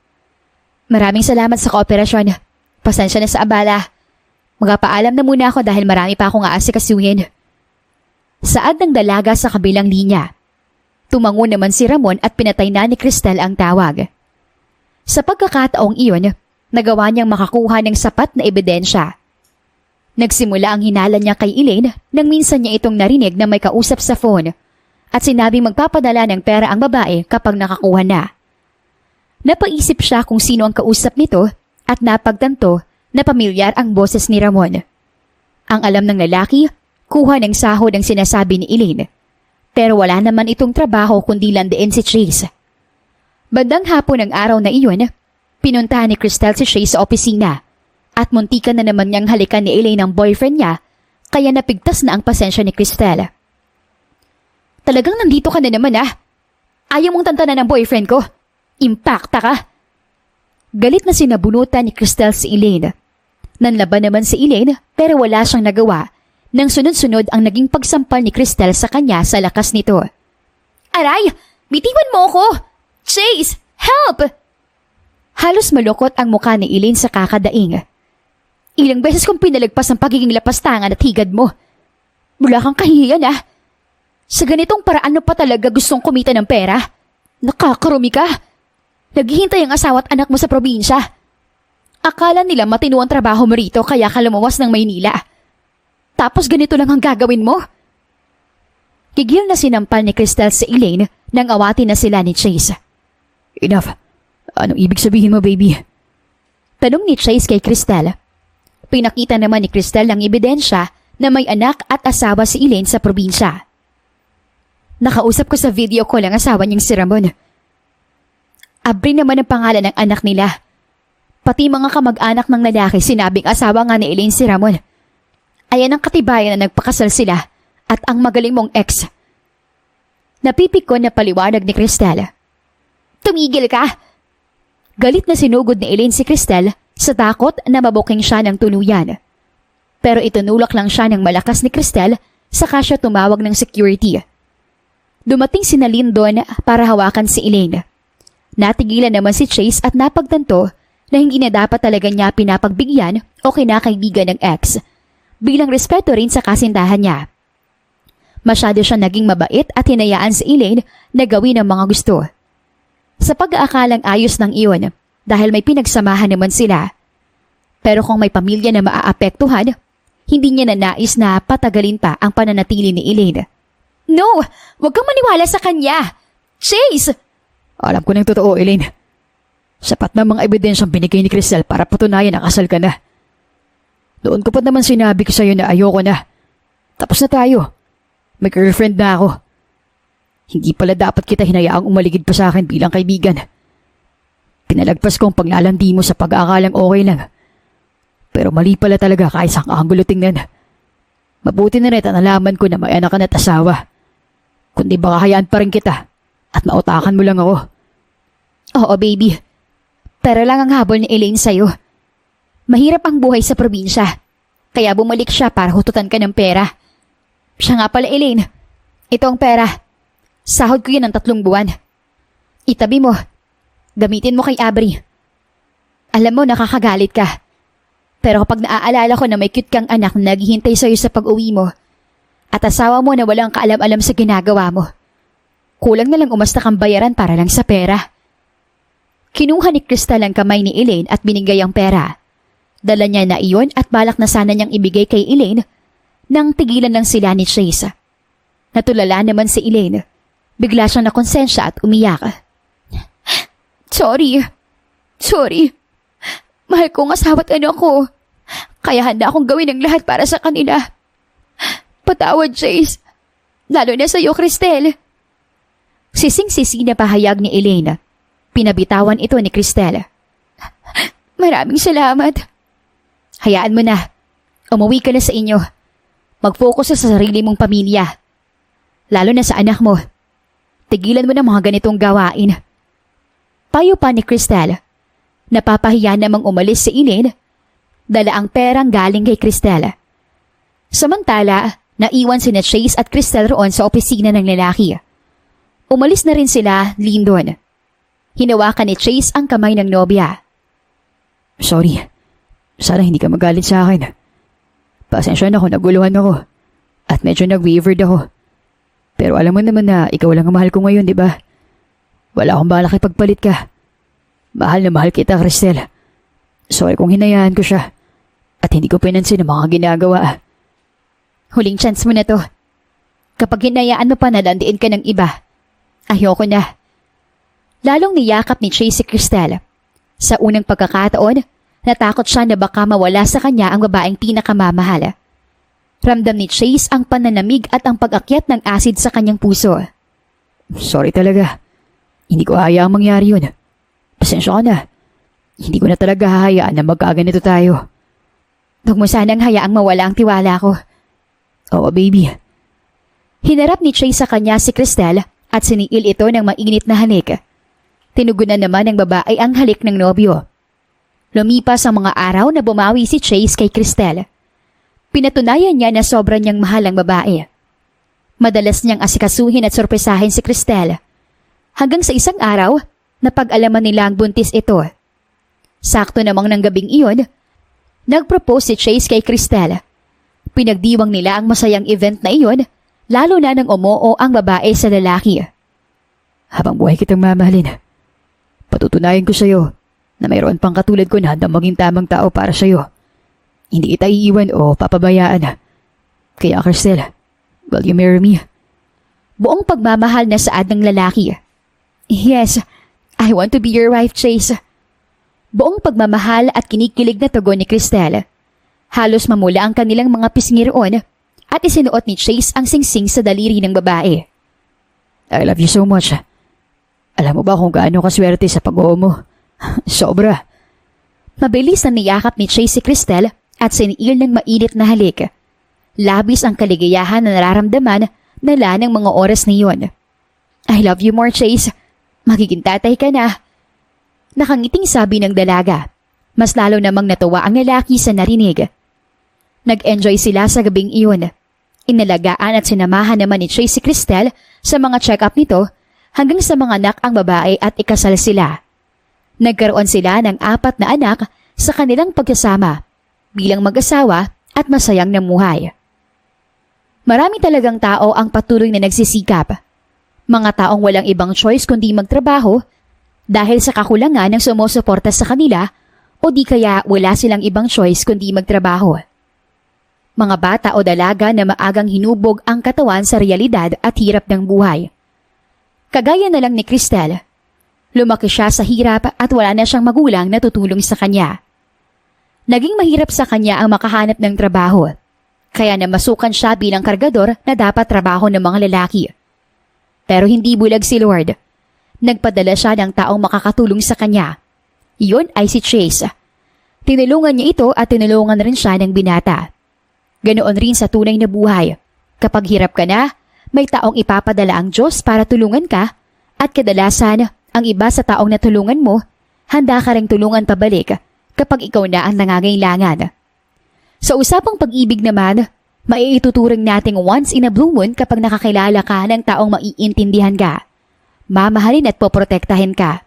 A: Maraming salamat sa kooperasyon. Pasensya na sa abala. Magpapaalam na muna ako dahil marami pa akong aasikasuhin. Saad ng dalaga sa kabilang linya. Tumango naman si Ramon at pinatay na ni Cristel ang tawag. Sa pagkakataong iyon, nagawa niyang makakuha ng sapat na ebidensya. Nagsimula ang hinala niya kay Elaine nang minsan niya itong narinig na may kausap sa phone at sinabing magpapadala ng pera ang babae kapag nakakuha na. Napaisip siya kung sino ang kausap nito at napagtanto na pamilyar ang boses ni Ramon. Ang alam ng lalaki, kuha ng sahod ang sinasabi ni Elaine. Pero wala naman itong trabaho kundi landiin si Chase. Bandang hapon ng araw na iyon, pinuntahan ni Cristel si Chase sa opisina at muntikan na naman niyang halikan ni Elaine ang boyfriend niya kaya napigtas na ang pasensya ni Cristel. Talagang nandito ka na naman Ayaw mong tantanan ng boyfriend ko. Impacta ka. Galit na sinabunutan ni Cristel si Elaine. Nanlaban naman si Elaine pero wala siyang nagawa nang sunod-sunod ang naging pagsampal ni Cristel sa kanya sa lakas nito. Aray! Bitiwan mo ako! Chase! Help! Halos malukot ang mukha ni Elaine sa kakadaing. Ilang beses kong pinalagpas ang pagiging lapastangan at higad mo. Wala kang kahihiyan Sa ganitong paraan mo pa talaga gustong kumita ng pera? Nakakarumi ka. Naghihintay ang asawa at anak mo sa probinsya. Akala nila matino ang trabaho mo rito kaya ka lumawas ng Maynila. Tapos ganito lang ang gagawin mo? Gigil na sinampal ni Cristel sa Elaine nang awatin na sila ni Chase.
B: Enough. Anong ibig sabihin mo, baby?
A: Tanong ni Chase kay Cristel. Pinakita naman ni Cristel ang ebidensya na may anak at asawa si Elaine sa probinsya. Nakausap ko sa video call ang asawa niyang si Ramon. Abri naman ang pangalan ng anak nila. Pati mga kamag-anak ng lalaki sinabing asawa nga ni Elaine si Ramon. Ayan ang katibayan na nagpakasal sila at ang magaling mong ex. Napipikon na paliwanag ni Cristel. Tumigil ka! Galit na sinugod ni Elaine si Cristel sa takot na mabuking siya ng tuluyan. Pero itunulak lang siya ng malakas ni Cristel saka siya tumawag ng security. Dumating si Nalyn doon para hawakan si Elaine. Natigilan naman si Chase at napagtanto na hindi na dapat talaga niya pinapagbigyan o kinakaibigan ng ex bilang respeto rin sa kasintahan niya. Masyado siya naging mabait at hinayaan si Elaine na gawin ang mga gusto. Sa pag-aakalang ayos ng iyon dahil may pinagsamahan naman sila. Pero kung may pamilya na maaapektuhan, hindi niya na nais na patagalin pa ang pananatili ni Elaine. No! Huwag kang maniwala sa kanya! Chase!
B: Alam ko ng totoo, Elaine. Sapat na mga ebidensyang binigay ni Cristel para patunayan na kasal ka na. Doon ko pa naman sinabi ko sa'yo na ayoko na. Tapos na tayo. May girlfriend na ako. Hindi pala dapat kita hinayaang umaligid pa sa akin bilang kaibigan. Pinalagpas ko ang paglalandi mo sa pag-aakalang okay lang. Pero mali pala talaga kahit sang anggulo tingnan. Mabuti na rin at nalaman ko na may anak ka na at asawa. Kundi baka hayaan pa rin kita at mautakan mo lang ako.
A: Oo, baby. Pero lang ang habol ni Elaine sa'yo. Mahirap ang buhay sa probinsya. Kaya bumalik siya para hututan ka ng pera. Siya nga pala, Elaine. Ito ang pera. Sahod ko yun ng 3 buwan. Itabi mo. Gamitin mo kay Abri. Alam mo, nakakagalit ka. Pero kapag naaalala ko na may cute kang anak na naghihintay sa'yo sa pag-uwi mo at asawa mo na walang kaalam-alam sa ginagawa mo, kulang na lang umasta kang bayaran para lang sa pera. Kinuha ni Cristel ang kamay ni Elaine at binigay ang pera. Dala niya na iyon at balak na sana niyang ibigay kay Elaine nang tigilan lang sila ni Chase. Natulala naman si Elaine. Bigla siyang nakonsensya at umiyak. Sorry. Mahal ko ang asawa at anak ko. Kaya handa akong gawin ang lahat para sa kanila. Patawad, Chase. Lalo na sa iyo, Cristel. Sising-sisi na pahayag ni Elaine. Pinabitawan ito ni Cristel. Maraming salamat. Hayaan mo na. Umuwi ka na sa inyo. Mag-focus sa sarili mong pamilya. Lalo na sa anak mo. Tigilan mo na mga ganitong gawain. Payo pa ni Cristel. Napapahiya namang umalis si Elaine. Dala ang perang galing kay Cristel. Samantala, naiwan sina Chase at Cristel roon sa opisina ng lalaki. Umalis na rin sila, Lyndon. Hinawakan ni Chase ang kamay ng nobya.
B: Sorry. Sana hindi ka magalit sa akin. Pasensya na ako, naguluhan ako. At medyo nag-wavered ako. Pero alam mo naman na ikaw lang ang mahal ko ngayon, di ba? Wala akong balak ipagpalit ka. Mahal na mahal kita, Cristel. Sorry kung hinayaan ko siya. At hindi ko pinansin ang mga ginagawa.
A: Huling chance mo na to. Kapag hinayaan mo pa na landiin ka ng iba, ayoko na. Lalong niyakap ni Chase si Cristel. Sa unang pagkakataon, natakot siya na baka mawala sa kanya ang babaeng pinakamamahal. Ramdam ni Chase ang pananamig at ang pag-akyat ng acid sa kanyang puso.
B: Sorry talaga. Hindi ko hayaang mangyari yun. Pasensya ka na. Hindi ko na talaga hahayaan na magkaganito tayo.
A: Huwag mo sanang hayaang mawala ang tiwala ko.
B: Oo, baby.
A: Hinarap ni Chase sa kanya si Cristel at siniil ito ng mainit na halik. Tinugunan naman ng babae ang halik ng nobyo. Lumipas ang mga araw na bumawi si Chase kay Cristel. Pinatunayan niya na sobrang niyang mahal ang babae. Madalas niyang asikasuhin at sorpresahin si Cristel. Hanggang sa isang araw, napag-alaman nila ang buntis ito. Sakto namang ng gabing iyon, nag-propose si Chase kay Cristel. Pinagdiwang nila ang masayang event na iyon, lalo na nang umoo ang babae sa lalaki.
B: Habang buhay kitang mamahalin, patutunayan ko sa'yo na mayroon pang katulad ko na handang maging tamang tao para sa'yo. Hindi kita iiwan o papabayaan. Kaya Cristel, will you marry me?
A: Buong pagmamahal na saad ng lalaki. Yes, I want to be your wife, Chase. Buong pagmamahal at kinikilig na tugon ni Cristel. Halos mamula ang kanilang mga pisngi roon at isinuot ni Chase ang singsing sa daliri ng babae.
B: I love you so much. Alam mo ba kung gaano kaswerte sa pag-uo mo? Sobra.
A: Mabilis na niyakap ni Chase si Cristel at siniil ng mainit na halik. Labis ang kaligayahan na nararamdaman nila ng mga oras na iyon. I love you more, Chase. Magiging tatay ka na. Nakangiting sabi ng dalaga. Mas lalo namang natuwa ang lalaki sa narinig. Nag-enjoy sila sa gabing iyon. Inalagaan at sinamahan naman ni Chase si Cristel sa mga check-up nito hanggang sa mga anak ang babae at ikasal sila. Nagkaroon sila ng 4 na anak sa kanilang pagkasama bilang mag-asawa at masayang namuhay. Marami talagang tao ang patuloy na nagsisikap. Mga taong walang ibang choice kundi magtrabaho dahil sa kakulangan ng sumusuporta sa kanila o di kaya wala silang ibang choice kundi magtrabaho. Mga bata o dalaga na maagang hinubog ang katawan sa realidad at hirap ng buhay. Kagaya na lang ni Cristel. Lumaki siya sa hirap at wala na siyang magulang na tutulong sa kanya. Naging mahirap sa kanya ang makahanap ng trabaho. Kaya namasukan siya bilang kargador na dapat trabaho ng mga lalaki. Pero hindi bulag si Lord. Nagpadala siya ng taong makakatulong sa kanya. Iyon ay si Chase. Tinulungan niya ito at tinulungan rin siya ng binata. Ganoon rin sa tunay na buhay. Kapag hirap ka na, may taong ipapadala ang Diyos para tulungan ka at kadalasan ang iba sa taong natulungan mo, handa ka ring tulungan pabalik kapag ikaw na ang nangangailangan. Sa usapang pag-ibig naman, maiituturing nating once in a blue moon kapag nakakilala ka ng taong maiintindihan ka, mamahalin at poprotektahin ka.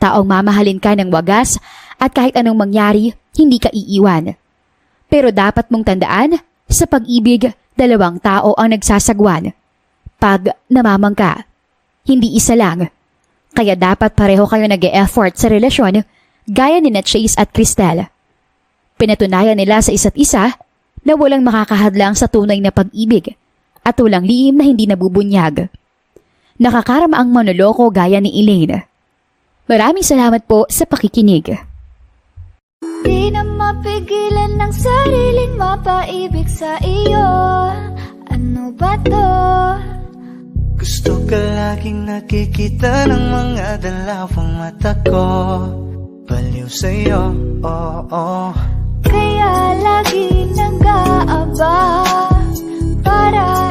A: Taong mamahalin ka ng wagas at kahit anong mangyari, hindi ka iiwan. Pero dapat mong tandaan, sa pag-ibig, 2 tao ang nagsasagwan. Pag namamang ka, hindi isa lang. Kaya dapat pareho kayo nag-e-effort sa relasyon gaya ni Chase at Cristel. Pinatunayan nila sa isa't isa na walang makakahadlang sa tunay na pag-ibig at walang lihim na hindi nabubunyag. Nakakarama ang monoloko gaya ni Elaine. Maraming salamat po sa pakikinig.
C: Di na mapigilan ng sariling mapaibig sa iyo. Ano ba to?
D: Gusto ka laging nakikita ng mga dalawang mata ko. Baliw sa'yo, oo.
C: Kaya lagi nag-aaba para